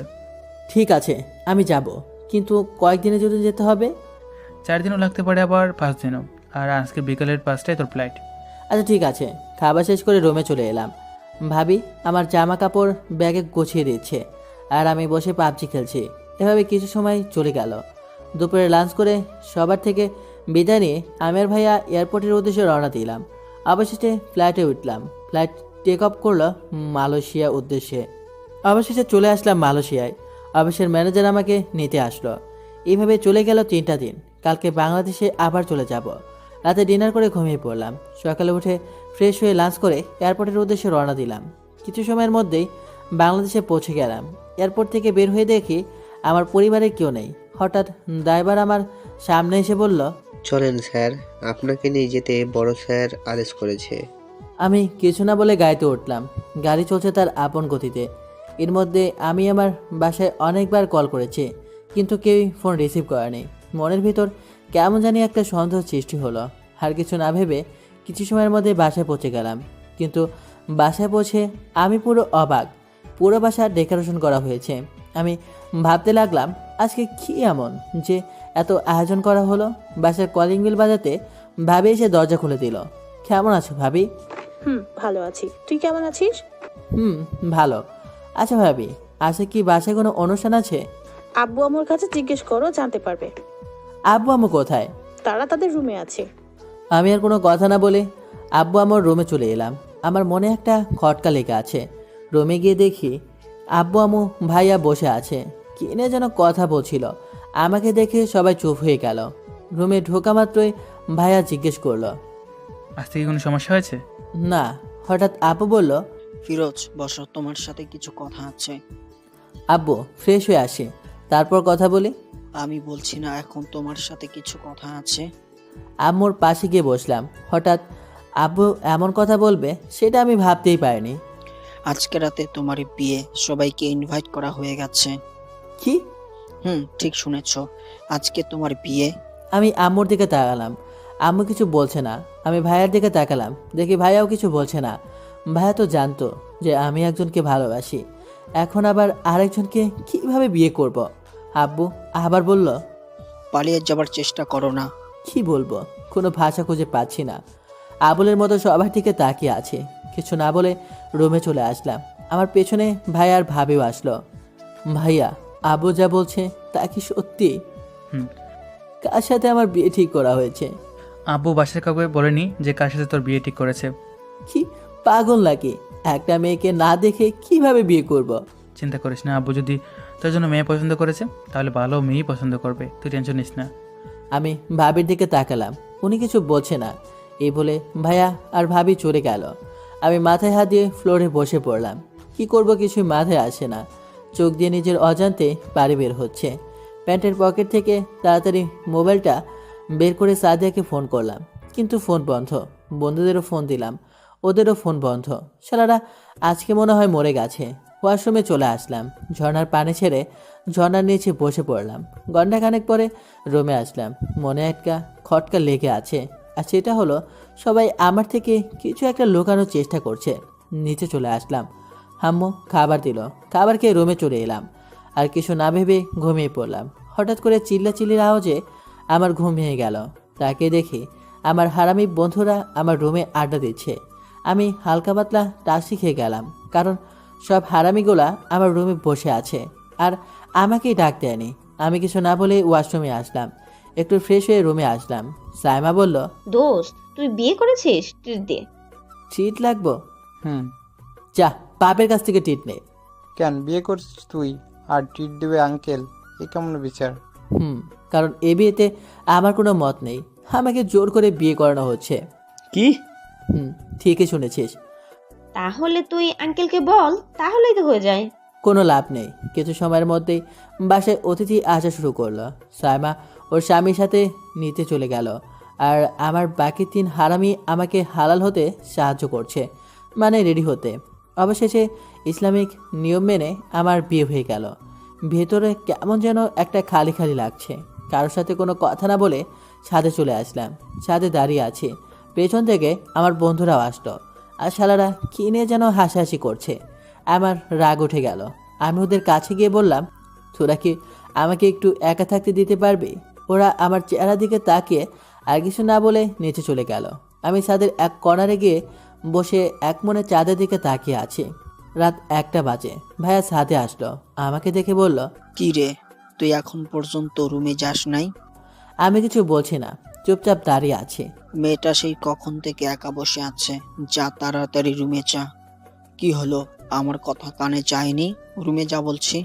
[SPEAKER 1] ঠিক আছে আমি যাব, কিন্তু কয়েকদিনের জন্য যেতে হবে।
[SPEAKER 9] 4 দিনও লাগতে পারে, আবার 5 দিনও। আর আজকে বিকালের 5টায় তোর ফ্লাইট।
[SPEAKER 1] আচ্ছা ঠিক আছে। খাবার শেষ করে রুমে চলে এলাম। ভাবি আমার জামা কাপড় ব্যাগে গুছিয়ে দিচ্ছে আর আমি বসে পাবজি খেলছি। এভাবে কিছু সময় চলে গেল। দুপুরে লাঞ্চ করে সবার থেকে বিদায় নিয়ে আমি আর ভাইয়া এয়ারপোর্টের উদ্দেশ্যে রওনা দিলাম। অবশেষে ফ্লাইটে উঠলাম। ফ্লাইট টেক অফ করলো মালয়েশিয়া উদ্দেশ্যে। অবশেষে চলে আসলাম মালয়েশিয়ায়। অফিসের ম্যানেজার আমাকে নিতে আসলো। এইভাবে চলে গেল 3টা দিন। কালকে বাংলাদেশে আবার চলে যাব। রাতে ডিনার করে ঘুমিয়ে পড়লাম। সকালে উঠে ফ্রেশ হয়ে লাঞ্চ করে এয়ারপোর্টের উদ্দেশ্যে রওনা দিলাম। কিছু সময়ের মধ্যেই বাংলাদেশে পৌঁছে গেলাম। এয়ারপোর্ট থেকে বের হয়ে দেখি আমার পরিবারের কেউ নেই। হঠাৎ ড্রাইভার আমার সামনে এসে বলল,
[SPEAKER 2] চলেন স্যার, আপনাকে নিয়ে যেতে বড় স্যার আদেশ করেছে।
[SPEAKER 1] আমি কিছু না বলে গাড়িতে উঠলাম। গাড়ি চলছে তার আপন গতিতে। এর মধ্যে আমি আমার বাসায় অনেকবার কল করেছি, কিন্তু কেউই ফোন রিসিভ করেনি। মনের ভিতর কেমন জানি একটা সন্দেহ সৃষ্টি হলো। আর কিছু না ভেবে কিছু সময়ের মধ্যে বাসায় পৌঁছে গেলাম। কিন্তু বাসায় পৌঁছে আমি পুরো অবাক। পুরো বাসা ডেকোরেশন করা হয়েছে। আমি ভাবতে লাগলাম আজকে কি এমন যে এত আয়োজন করা হলো। বাসার কলিং বেল বাজাতে ভাবি এসে দরজা খুলে দিল। কেমন আছো ভাবি?
[SPEAKER 6] ভালো আছি, তুই কেমন আছিস?
[SPEAKER 1] ভালো। আচ্ছা ভাবি, আজকে কি বাসায় কোনো অনুষ্ঠান আছে?
[SPEAKER 6] আব্বু আমার কাছে জিজ্ঞেস করো, জানতে পারবে।
[SPEAKER 1] আব্বু আম্মু কোথায়?
[SPEAKER 6] তারা তাদের রুমে আছে।
[SPEAKER 1] আমি আর কোনো কথা না বলে আব্বু আমার রুমে চলে এলাম। আমার মনে একটা খটকা লেগে আছে। রুমে গিয়ে দেখি আব্বু আম্মু ভাইয়া বসে আছে, কিনে যেন কথা বলছিল। আমাকে দেখে সবাই চুপ হয়ে গেল। রুমে ঢোকা মাত্রই ভাইয়া জিজ্ঞেস করলো,
[SPEAKER 9] আজ থেকে কোনো সমস্যা হয়েছে?
[SPEAKER 1] না। হঠাৎ আপু বলল,
[SPEAKER 7] ফিরোজ বসো, তোমার সাথে কিছু কথা আছে।
[SPEAKER 1] আব্বু ফ্রেশ হয়ে আসি, তারপর কথা বলি।
[SPEAKER 7] আমি বলছি না, এখন তোমার সাথে কিছু কথা আছে।
[SPEAKER 1] আম্মুর পাশে গিয়ে বসলাম। হঠাৎ আব্বু এমন কথা বলবে সেটা আমি ভাবতেই পারিনি।
[SPEAKER 7] আজকে রাতে তোমার বিয়ে, সবাইকে ইনভাইট করা হয়ে গেছে।
[SPEAKER 1] কি?
[SPEAKER 7] ঠিক শুনেছ, আজকে তোমার বিয়ে।
[SPEAKER 1] আমি আম্মুর দিকে তাকালাম, আম্মু কিছু বলছে না। আমি ভাইয়ার দিকে তাকালাম, দেখি ভাইয়াও কিছু বলছে না। ভাইয়া তো জানতো যে আমি একজনকে ভালোবাসি, এখন আবার আরেকজনকে কিভাবে বিয়ে করব। আব্বু আবার বলল,
[SPEAKER 7] পালিয়ে যাবার চেষ্টা করো না।
[SPEAKER 1] কি বলবো, কোনো ভাষা খুঁজে পাচ্ছি না। আবুলের মতো সবার দিকে তাকিয়ে আছে, কিছু না বলে রুমে চলে আসলাম। আমার পেছনে ভাইয়া আর ভাবিও আসলো। ভাইয়া, আবু যা বলছে তা কি সত্যি?
[SPEAKER 9] হুম।
[SPEAKER 1] কার সাথে আমার বিয়ে ঠিক করা হয়েছে?
[SPEAKER 9] আব্বু বাসার কাউকে বলেনি যে কার সাথে তোর বিয়ে ঠিক করেছে।
[SPEAKER 1] কি পাগল নাকি? একটা মেয়েকে না দেখে কিভাবে বিয়ে করব?
[SPEAKER 9] চিন্তা করিস না, আব্বু যদি তোর জন্য মেয়ে পছন্দ করেছে তাহলে ভালো মেয়েই পছন্দ করবে, তুই টেনশন নিস না।
[SPEAKER 1] আমি ভাবির দিকে তাকালাম, উনি কিছু বলছে না। এই বলে ভাইয়া আর ভাবি চলে গেল। আমি মাথায় হাত দিয়ে ফ্লোরে বসে পড়লাম। কি করব কিছুই মাথায় আসে না। চোখ দিয়ে নিজের অজান্তে পানি বের হচ্ছে। প্যান্টের পকেট থেকে তাড়াতাড়ি মোবাইলটা বের করে সাদিয়াকে ফোন করলাম, কিন্তু ফোন বন্ধ। বন্ধুদেরও ফোন দিলাম, ওদেরও ফোন বন্ধ। শালারা আজকে মনে হয় মরে গেছে। ওয়াশরুমে চলে আসলাম, ঝর্ণার পানি ছেড়ে ঝর্ণার নিচে বসে পড়লাম। ঘণ্টাখানেক পরে রুমে আসলাম, মনে একটা খটকা লেগে আছে। আর সেটা হলো সবাই আমার থেকে কিছু একটা লুকানোর চেষ্টা করছে। নিচে চলে আসলাম, আম্মু খাবার দিল, খাবার খেয়ে রুমে চলে এলাম। আর কিছু না ভেবে ঘুমিয়ে পড়লাম। হঠাৎ করে চিল্লাচিল্লির আওয়াজে আমার ঘুম ভেঙে গেল। তাকে দেখি আমার হারামি বন্ধুরা আমার রুমে আড্ডা দিচ্ছে। আমি হালকা পাতলা টাসি খেয়ে গেলাম, কারণ সব হারামিগুলা আমার রুমে বসে আছে আর আমাকেই ডাক দেয়নি। আমি কিছু না বলে ওয়াশরুমে আসলাম, একটু ফ্রেশ হয়ে রুমে আসলাম। সাইমা বলল,
[SPEAKER 4] দোস্ত তুই বিয়ে করেছিস, ট্রিট দে।
[SPEAKER 1] ট্রিট লাগবো?
[SPEAKER 5] হুম।
[SPEAKER 1] যা বাপের কাছ থেকে ট্রিট নে।
[SPEAKER 5] কেন বিয়ে করছিস তুই আর ট্রিট দেবে আঙ্কেল? এ কেমন বিচার?
[SPEAKER 1] কারণ এ বিয়েতে আমার কোনো মত নেই, আমাকে জোর করে বিয়ে করানো হচ্ছে।
[SPEAKER 10] কি?
[SPEAKER 1] ঠিকই শুনেছিস।
[SPEAKER 4] তাহলে তুই আঙ্কেলকে বল, তাহলেই তো হয়ে যায়।
[SPEAKER 1] কোনো লাভ নেই। কিছু সময়ের মধ্যেই বাসায় অতিথি আসা শুরু করলো। সাইমা ওর স্বামীর সাথে নিতে চলে গেল, আর আমার বাকি 3 হারামি আমাকে হালাল হতে সাহায্য করছে, মানে রেডি হতে। অবশেষে ইসলামিক নিয়ম মেনে আমার বিয়ে হয়ে গেল। ভেতরে কেমন যেন একটা খালি খালি লাগছে। কারোর সাথে কোনো কথা না বলে ছাদে চলে আসলাম। ছাদে দাঁড়িয়ে আছি, পেছন থেকে আমার বন্ধুরাও আসলো। আর শালারা কী নিয়ে যেন হাসাহাসি করছে। আমার রাগ উঠে গেল। আমি ওদের কাছে গিয়ে বললাম, তোরা কি আমাকে একটু একা থাকতে দিতে পারবে? ওরা আমার চেহারা দিকে তাকিয়ে আর কিছু না বলে নিচে চলে গেল। আমি ছাদের এক কর্নারে গিয়ে বসে এক মনে চাঁদের দিকে তাকিয়ে আছি। রাত 1টা বাজে। ভাইয়া ছাদে আসলো, আমাকে দেখে বলল,
[SPEAKER 7] কি রে, তুই এখন পর্যন্ত রুমে যাস নাই?
[SPEAKER 1] আমি কিছু বলছি না, চুপচাপ দাঁড়িয়ে আছি।
[SPEAKER 7] মেয়েটা সেই কখন থেকে একা বসে আছে, যা তাড়াতাড়ি রুমে যা। কি হলো, আমার কথা কানে যায়নি? রুমে যা বলছি।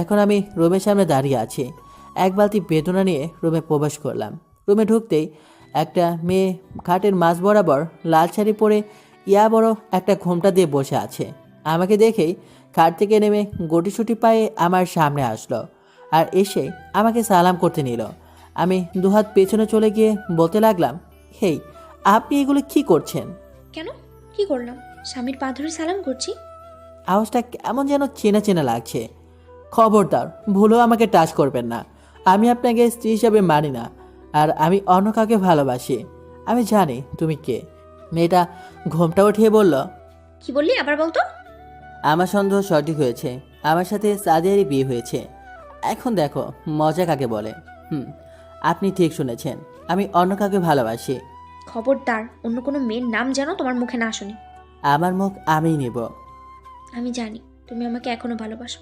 [SPEAKER 1] এখন আমি রুমের সামনে দাঁড়িয়ে আছি, এক বালতি বেদনা নিয়ে রুমে প্রবেশ করলাম। রুমে ঢুকতেই একটা মেয়ে খাটের মাঝ বরাবর লাল শাড়ি পরে ইয়া বড় একটা ঘোমটা দিয়ে বসে আছে। আমাকে দেখেই খাট থেকে নেমে গটিসুটি পায়ে আমার সামনে আসলো আর এসে আমাকে সালাম করতে নিল। আমি দুহাত পেছনে চলে গিয়ে বলতে লাগলাম, হেই, আপনি এগুলো কি করছেন?
[SPEAKER 3] কেন, কি করলাম? স্বামীর পা ধরে সালাম করছি।
[SPEAKER 1] আওয়াজটা কেমন যেন চেনা চেনা লাগছে। খবরদার, ভুলেও আমাকে টাচ করবেন না। আমি আপনাকে স্ত্রী হিসাবে মানি না, আর আমি অন্য কাউকে ভালোবাসি। আমি জানি তুমি কে। মেয়েটা ঘোমটা উঠিয়ে বলল,
[SPEAKER 3] কি বললি আবার বলতো?
[SPEAKER 1] আমার সন্দেহ সঠিক হয়েছে, আমার সাথে সাদিয়ারই বিয়ে হয়েছে। এখন দেখো মজা কাকে বলে। আপনি ঠিক শুনেছেন, আমি অন্য কাউকে ভালোবাসি।
[SPEAKER 3] খবরদার, অন্য কোনো মেয়ের নাম যেন তোমার মুখে না শুনি।
[SPEAKER 1] আমার মুখ আমিই নেব।
[SPEAKER 3] আমি জানি তুমি আমাকে এখনো ভালোবাসো।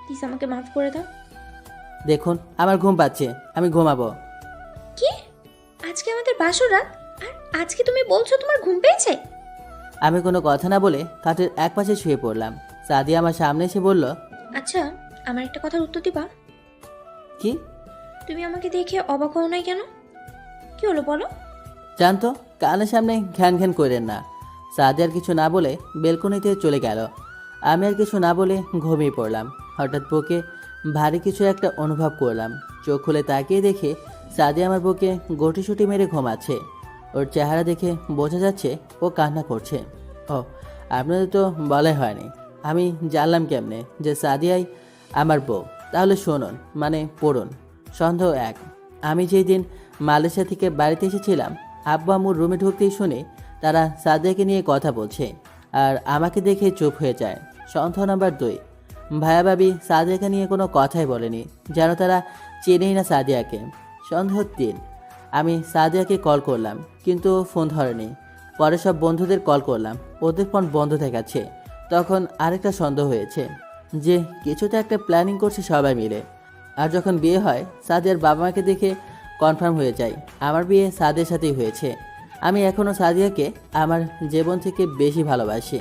[SPEAKER 3] প্লিজ আমাকে মাফ করে দাও।
[SPEAKER 1] দেখুন আমার ঘুম পাচ্ছে, আমি ঘুমাবো।
[SPEAKER 3] কি? আজকে আমাদের বাসর রাত, আর আজকে তুমি বলছো তোমার ঘুম পেয়েছে?
[SPEAKER 1] আমি কোনো কথা না বলে খাটের এক পাশে শুয়ে পড়লাম। সাদিয়া আমার সামনে এসে বলল,
[SPEAKER 3] আচ্ছা, আমার একটা কথার উত্তর দিবা?
[SPEAKER 1] কি?
[SPEAKER 3] তুমি আমাকে দেখে অবাক হও নাই কেন? কি হলো বলো?
[SPEAKER 1] জানতো কানের সামনে ঘ্যান ঘ্যান করেন না। সাদিয়া আর কিছু না বলে বেলকনিতে চলে গেল। আমি আর কিছু না বলে ঘুমিয়ে পড়লাম। হঠাৎ বুকে ভারী কিছু একটা অনুভব করলাম। চোখ খুলে তাকিয়ে দেখে সাদিয়া আমার বুকে গটিসুটি মেরে ঘুমাচ্ছে। ওর চেহারা দেখে বোঝা যাচ্ছে ও কান্না করছে। ও, আপনাদের তো বলাই হয়নি। আমি জানলাম কেমনে যে সাদিয়াই আমার বউ? তাহলে শুনুন, মানে পড়ুন। সন্দেহ 1, আমি যেই দিন মালয়েশিয়া থেকে বাড়িতে এসেছিলাম, আব্বু আম্মুর রুমে ঢুকতেই শুনে তারা সাদিয়াকে নিয়ে কথা বলছে, আর আমাকে দেখে চুপ হয়ে যায়। সন্দেহ নাম্বার 2, ভাইয়া ভাবি সাদিয়াকে নিয়ে কোনো কথাই বলেনি, যেন তারা চেনেই না সাদিয়াকে। সন্দেহ 3, আমি সাদিয়াকে কল করলাম কিন্তু ফোন ধরেনি। পরে সব বন্ধুদের কল করলাম, ওদের ফোন বন্ধ দেখাচ্ছে। তখন আরেকটা সন্দেহ হয়েছে যে কিছুতে একটা প্ল্যানিং করছে সবাই মিলে। আর যখন বিয়ে হয়, সাদিয়ার বাবা মাকে দেখে কনফার্ম হয়ে যায় আমার বিয়ে সাদিয়ার সাথেই হয়েছে। আমি এখনও সাদিয়াকে আমার জীবন থেকে বেশি ভালোবাসি।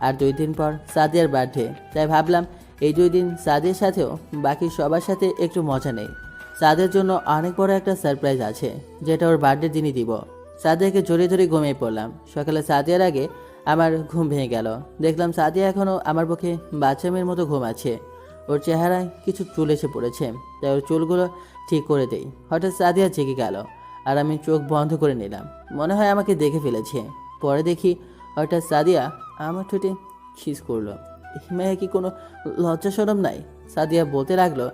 [SPEAKER 1] আর 2 দিন পর সাদিয়ার বার্থডে, তাই ভাবলাম এই 2 দিন সাদিয়ার সাথেও বাকি সবার সাথে একটু মজা নেই। সাদিয়ার জন্য অনেক বড় একটা সারপ্রাইজ আছে, যেটা ওর বার্থডে দিনই দিব। সাদিয়াকে জড়িয়ে ধরে ঘুমিয়ে পড়লাম। সকালে সাদিয়ার আগে আমার ঘুম ভেঙে গেল। দেখলাম সাদিয়া এখনও আমার বুকে বাচ্চা মেয়ের মতো ঘুমাচ্ছে। ওর চেহারায় কিছু চুল এসে পড়েছে, তাই ওর চুলগুলো ঠিক করে দেই। হঠাৎ সাদিয়া জেগে গেল আর আমি চোখ বন্ধ করে নিলাম। মনে হয় আমাকে দেখে ফেলেছে। পরে দেখি হঠাৎ সাদিয়া আমার ঠোঁটে খিস করলো। মেয়ে কি কোনো লজ্জা শরম নাই? সাদিয়া বলতে লাগলো,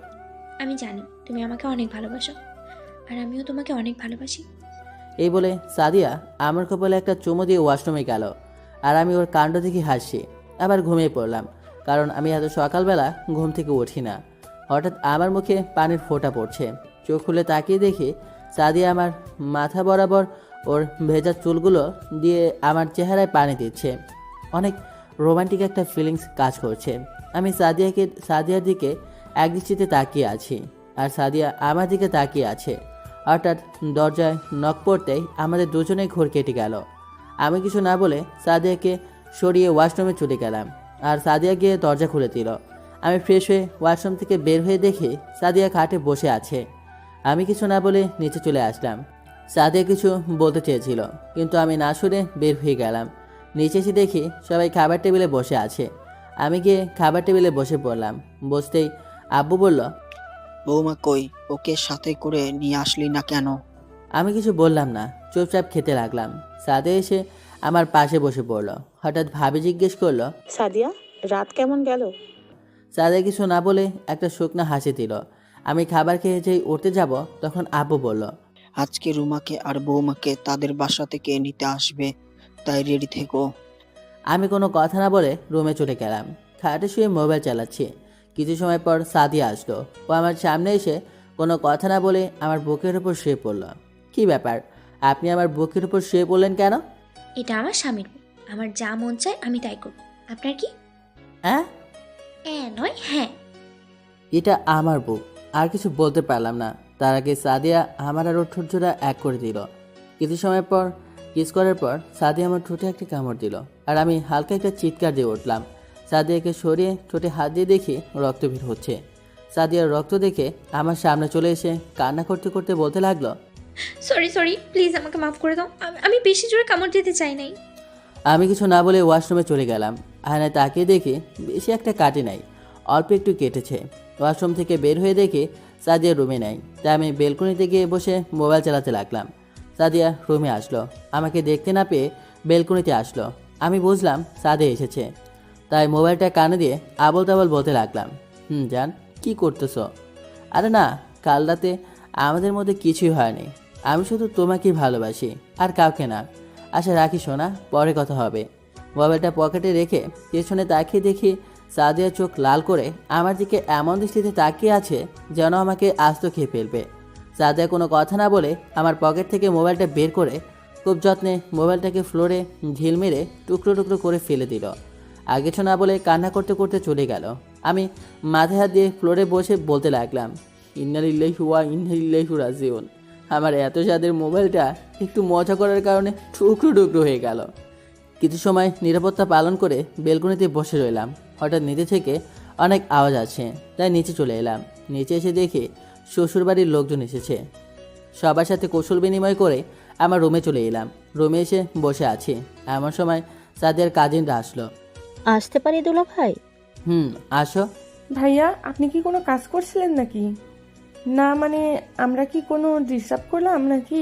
[SPEAKER 3] আমি জানি তুমি আমাকে অনেক ভালোবাসো, আর আমিও তোমাকে অনেক ভালোবাসি।
[SPEAKER 1] এই বলে সাদিয়া আমার কপালে একটা চুমু দিয়ে ওয়াশরুমে গেল। আর আমি ওর কাণ্ড দেখে হাসি। আবার ঘুমিয়ে পড়লাম, কারণ আমি এত সকালবেলা ঘুম থেকে উঠি না। হঠাৎ আমার মুখে পানির ফোঁটা পড়ছে। চোখ খুলে তাকিয়ে দেখি সাদিয়া আমার মাথা বরাবর ওর ভেজা চুলগুলো দিয়ে আমার চেহারায় পানি দিচ্ছে। অনেক রোমান্টিক একটা ফিলিংস কাজ করছে। আমি সাদিয়ার দিকে একদৃষ্টিতে তাকিয়ে আছি, আর সাদিয়া আমার দিকে তাকিয়ে আছে। হঠাৎ দরজায় নক পড়তেই আমাদের দুজনেই ঘোর কেটে গেল। আমি কিছু না বলে সাদিয়াকে সরিয়ে ওয়াশরুমে চলে গেলাম, আর সাদিয়া গিয়ে দরজা খুলে দিল। আমি ফ্রেশ হয়ে ওয়াশরুম থেকে বের হয়ে দেখি সাদিয়া খাটে বসে আছে। আমি কিছু না বলে নিচে চলে আসলাম। সাদিয়া কিছু বলতে চেয়েছিল, কিন্তু আমি না শুনে বের হয়ে গেলাম। নিচে এসে দেখি সবাই খাবার টেবিলে বসে আছে। আমি গিয়ে খাবার টেবিলে বসে পড়লাম। বসতেই আব্বু বলল,
[SPEAKER 7] বৌমা কই? ওকে সাথে করে নিয়ে আসলি না কেন?
[SPEAKER 1] আমি কিছু বললাম না, চুপচাপ খেতে লাগলাম। সাদিয়া এসে আমার পাশে বসে পড়লো। হঠাৎ ভাবি জিজ্ঞেস করলো,
[SPEAKER 6] সাদিয়া, রাত কেমন গেল?
[SPEAKER 1] সাদিয়া কিছু না বলে একটা শুকনা হাসি দিল। আমি খাবার খেয়ে যেই উঠতে যাব, তখন আব্বু বলল,
[SPEAKER 7] আজকে রুমাকে আর বৌমাকে তাদের বাসা থেকে নিতে আসবে, তাই রেডি থেকো।
[SPEAKER 1] আমি কোনো কথা না বলে রুমে চলে গেলাম। খাটে শুয়ে মোবাইল চালাচ্ছি। কিছু সময় পর সাদিয়া আসলো। ও আমার সামনে এসে কোনো কথা না বলে আমার বুকের উপর শুয়ে পড়ল। কি ব্যাপার, আপনি আমার বুকের উপর শুয়ে পড়লেন কেন?
[SPEAKER 3] এটা আমার স্বামীর বউ, আমার যা মন চায় আমি তাই করব। আপনার কি?
[SPEAKER 1] হ্যাঁ,
[SPEAKER 3] নয় হ্যাঁ।
[SPEAKER 1] এটা আমার বুক। আর কিছু বলতে পারলাম না। তার আগে সাদিয়া আমার আর ওর ঠোঁট জোড়া এক করে দিল। কিছু সময় পর কিস করার পর সাদিয়া আমার ঠোঁটে একটা কামড় দিল, আর আমি হালকা একটা চিৎকার দিয়ে উঠলাম। সাদিয়াকে সরিয়ে ঠোঁটে হাত দিয়ে দেখি রক্ত বের হচ্ছে। সাদিয়ার রক্ত দেখে আমার সামনে চলে এসে কান্না করতে করতে বলতে লাগলো,
[SPEAKER 3] সরি প্লিজ আমাকে মাফ করে দাও, আমি বেশি জোরে কামড় দিতে চাই নাই।
[SPEAKER 1] আমি কিছু না বলে ওয়াশরুমে চলে গেলাম। আয়নায় তাকিয়ে দেখি বেশি একটা কাটে নাই, অল্প একটু কেটেছে। ওয়াশরুম থেকে বের হয়ে দেখি সাদিয়া রুমে নাই, তাই আমি বেলকনিতে গিয়ে বসে মোবাইল চালাতে লাগলাম। সাদিয়া রুমে আসলো। আমাকে দেখতে না পেয়ে বেলকনিতে আসলো। আমি বুঝলাম সাদিয়া এসেছে, তাই মোবাইলটা কানে দিয়ে আবল তাবল বলতে লাগলাম, জান কি করতেছ? আরে না, কাল রাতে আমাদের মধ্যে কিছুই হয়নি। আমি শুধু তোমাকেই ভালোবাসি, আর কাউকে না। আচ্ছা রাখি সোনা, পরে কথা হবে। মোবাইলটা পকেটে রেখে পেছনে তাকিয়ে দেখি সাদিয়া চোখ লাল করে আমার দিকে এমন দৃষ্টিতে তাকিয়ে আছে যেন আমাকে আস্ত খেয়ে ফেলবে। সাদিয়া কোনো কথা না বলে আমার পকেট থেকে মোবাইলটা বের করে খুব যত্নে মোবাইলটাকে ফ্লোরে ঢিল মেরে টুকরো টুকরো করে ফেলে দিল। আর কিছু না বলে কান্না করতে করতে চলে গেল। আমি মাথায় হাত দিয়ে ফ্লোরে বসে বলতে লাগলাম, ইন্না লিল্লাহি ওয়া ইন্না ইলাইহি রাজিউন। আমার এত স্বাদের মোবাইলটা একটু মজা করার কারণে টুকরো টুকরো হয়ে গেল। কিছু সময় নিরাপত্তা পালন করে বেলকনিতে বসে রইলাম। হঠাৎ নিচে থেকে অনেক আওয়াজ আছে, তাই নিচে চলে এলাম। নিচে এসে দেখি শ্বশুরবাড়ির লোকজন এসেছে। সবার সাথে কৌশল বিনিময় করে আমার রুমে চলে এলাম। রুমে এসে বসে আছি, এমন সময় সাদিয়ার কাজিনরা আসলো।
[SPEAKER 12] আসতে পারি দুলা ভাই?
[SPEAKER 1] আসো।
[SPEAKER 8] ভাইয়া আপনি কি কোনো কাজ করছিলেন নাকি? না মানে আমরা কি কোনো ডিস্টার্ব করলাম নাকি?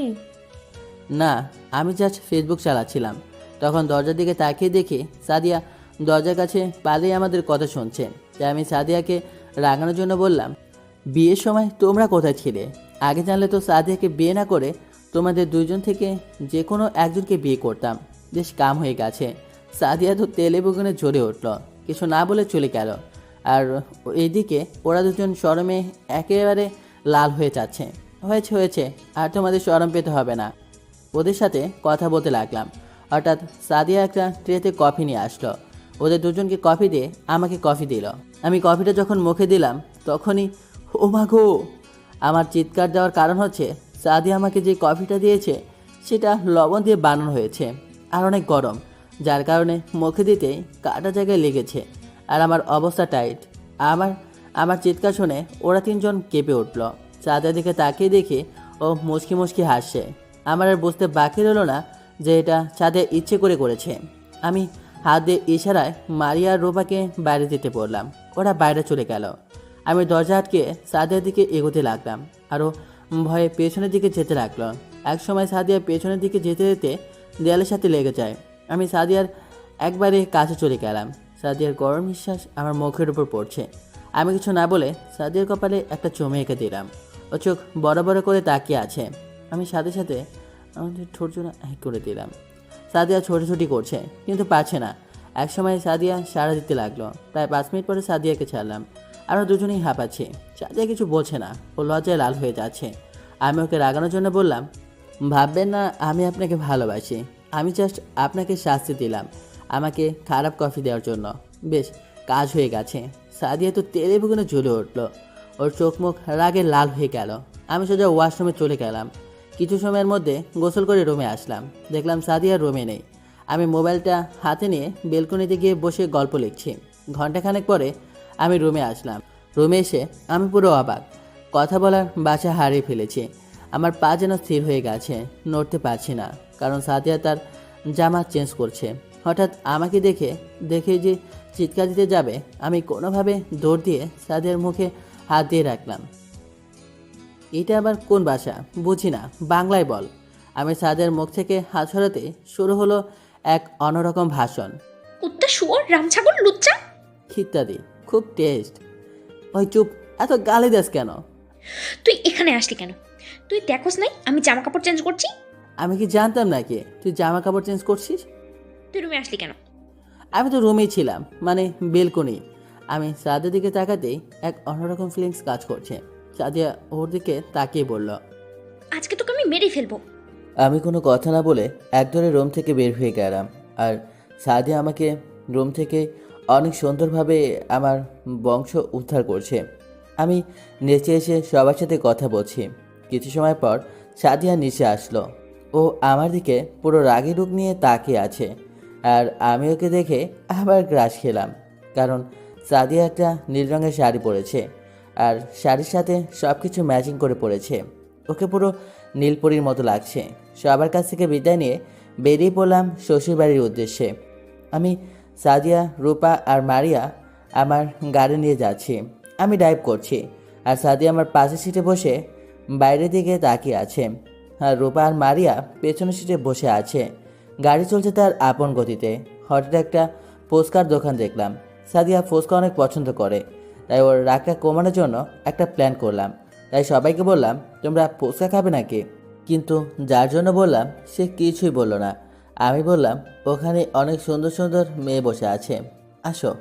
[SPEAKER 1] না, আমি জাস্ট ফেসবুক চালাচ্ছিলাম। তখন দরজার দিকে তাকিয়ে দেখি সাদিয়া দরজার কাছে পালিয়ে আমাদের কথা শুনছে। তাই আমি সাদিয়াকে রাগানোর জন্য বললাম, বিয়ের সময় তোমরা কোথায় ছিলে? আগে জানলে তো সাদিয়াকে বিয়ে না করে তোমাদের দুইজন থেকে যে কোনো একজনকে বিয়ে করতাম। বেশ কাম হয়ে গেছে। সাদিয়া তো তেলে বেগুনে জ্বলে উঠল, কিছু না বলে চলে গেল। আর এইদিকে ওরা দুজন শরমে একেবারে লাল হয়ে যাচ্ছে। হয়েছে, আর তোমাদের শরম পেতে হবে না। ওদের সাথে কথা বলতে লাগলাম। হঠাৎ সাদিয়া একটা ট্রেতে কফি নিয়ে আসলো। ওদের দুজনকে কফি দিয়ে আমাকে কফি দিল। আমি কফিটা যখন মুখে দিলাম তখনই ও মা গো! আমার চিৎকার দেওয়ার কারণ হচ্ছে সাদিয়া আমাকে যে কফিটা দিয়েছে সেটা লবণ দিয়ে বানানো হয়েছে আর অনেক গরম, যার কারণে মুখে দিতেই কাটা জায়গায় লেগেছে আর আমার অবস্থা টাইট। আমার চিৎকার শুনে ওরা তিনজন কেঁপে উঠল। সাদিয়ার দিকে তাকিয়ে দেখি ও মুচকি মুচকি হাসছে। আমার আর বুঝতে বাকি রইল না যে এটা সাদিয়া ইচ্ছে করে করেছে। আমি হাত দিয়ে ইশারায় মারিয়া আর রূপাকে বাইরে যেতে বললাম। ওরা বাইরে চলে গেল। আমি দরজা আটকে সাদিয়ার দিকে এগোতে লাগলাম। আরও ভয়ে পেছনের দিকে যেতে লাগলো। একসময় সাদিয়া পেছনের দিকে যেতে যেতে দেয়ালের সাথে লেগে যায়। আমি সাদিয়ার একবারে কাছে চলে গেলাম। সাদিয়ার গরম নিঃশ্বাস আমার মুখের উপর পড়ছে। আমি কিছু না বলে সাদিয়ার কপালে একটা চুমু এঁকে দিলাম। ও চোখ বড় বড় করে তাকিয়ে আছে। আমি সাথে সাথে আমাদের ঠোঁটজোড়া এক করে দিলাম। সাদিয়া ছোটাছুটি করছে কিন্তু পারছে না। একসময় সাদিয়া সাড়া দিতে লাগলো। প্রায় 5 মিনিট পরে সাদিয়াকে ছাড়লাম। আমরা দুজনেই হাঁপাচ্ছি। সাদিয়া কিছু বলছে না, ও লজ্জায় লাল হয়ে যাচ্ছে। আমি ওকে রাগানোর জন্য বললাম, ভাববেন না আমি আপনাকে ভালোবাসি। আমি জাস্ট আপনাকে শাস্তি দিলাম আমাকে খারাপ কফি দেওয়ার জন্য। বেশ, কাজ হয়ে গেছে। সাদিয়া তো তেলে বেগুনে জ্বলে উঠলো। ওর চোখ মুখ রাগে লাল হয়ে গেল। আমি সোজা ওয়াশরুমে চলে গেলাম। কিছু সময়ের মধ্যে গোসল করে রুমে আসলাম। দেখলাম সাদিয়া রুমে নেই। আমি মোবাইলটা হাতে নিয়ে বেলকনিতে গিয়ে বসে গল্প লিখছি। ঘন্টাখানেক পরে আমি রুমে আসলাম। রুমে এসে আমি পুরো অবাক। কথা বলার বাসা হারিয়ে ফেলেছি। আমার পা যেন স্থির হয়ে গেছে, নড়তে পারছি না, কারণ সাদিয়া তার জামা চেঞ্জ করছে। হঠাৎ আমাকে দেখে যে চিৎকার দিতে যাবে, আমি কোনোভাবে দৌড় দিয়ে সাদিয়ার মুখে হাত দিয়ে রাখলাম। এটা আবার কোন ভাষা বুঝি না, বাংলায় বল। আমি সাদিয়ার মুখ থেকে হাত সরাতে শুরু হলো এক অন্যরকম ভাষণ।
[SPEAKER 3] কুত্তা, শুয়োর, রামছাগল, লুচ্চা
[SPEAKER 1] ইত্যাদি। খুব টেস্ট। ওই চুপ, এত গালি দেস কেন?
[SPEAKER 3] তুই এখানে আসলি কেন? তুই দেখোস নাই আমি জামা কাপড় চেঞ্জ করছি?
[SPEAKER 1] আমি কি জানতাম নাকি তুই জামা কাপড় চেঞ্জ করছিস?
[SPEAKER 3] তুই রুমে আসলি কেন?
[SPEAKER 1] আমি তো রুমেই ছিলাম, মানে বেলকনি। আমি সাদিয়ার দিকে তাকাতেই এক অন্যরকম ফিলিংস কাজ করছে। সাদিয়া ওর দিকে তাকিয়ে বলল,
[SPEAKER 3] আজকে তোকে আমি মেরেই ফেলবো।
[SPEAKER 1] আমি কোনো কথা না বলে একদরে রুম থেকে বের হয়ে গেলাম। আর সাদিয়া আমাকে রুম থেকে অনেক সুন্দরভাবে আমার বংশ উদ্ধার করছে। আমি নেচে এসে সবার সাথে কথা বলছি। কিছু সময় পর সাদিয়া নিচে আসলো। ও আমার দিকে পুরো রাগি রূপ নিয়ে তাকিয়ে আছে। আর আমি ওকে দেখে আবার গ্রাস খেলাম, কারণ সাদিয়া একটা নীল রঙের শাড়ি পরেছে আর শাড়ির সাথে সব কিছু ম্যাচিং করে পরেছে। ওকে পুরো নীলপরীর মতো লাগছে। সবার কাছ থেকে বিদায় নিয়ে বেরিয়ে পড়লাম শ্বশুরবাড়ির উদ্দেশ্যে। আমি সাদিয়া, রূপা আর মারিয়া আমার গাড়ি নিয়ে যাচ্ছি। আমি ড্রাইভ করছি আর সাদিয়া আমার পাশের সিটে বসে বাইরের দিকে তাকিয়ে আছে। আর রূপা আর মারিয়া পেছনের সিটে বসে আছে। গাড়ি চলছে তার আপন গতিতে। হঠাৎ একটা ফুচকার দোকান দেখলাম। সাদিয়া ফুচকা অনেক পছন্দ করে, তাই ওর রাগটা কমানোর জন্য একটা প্ল্যান করলাম। তাই সবাইকে বললাম, তোমরা ফুচকা খাবে নাকি? কিন্তু যার জন্য বললাম সে কিছুই বলল না। আমি বললাম, ওখানে অনেক সুন্দর সুন্দর মেয়ে বসে আছে, আসো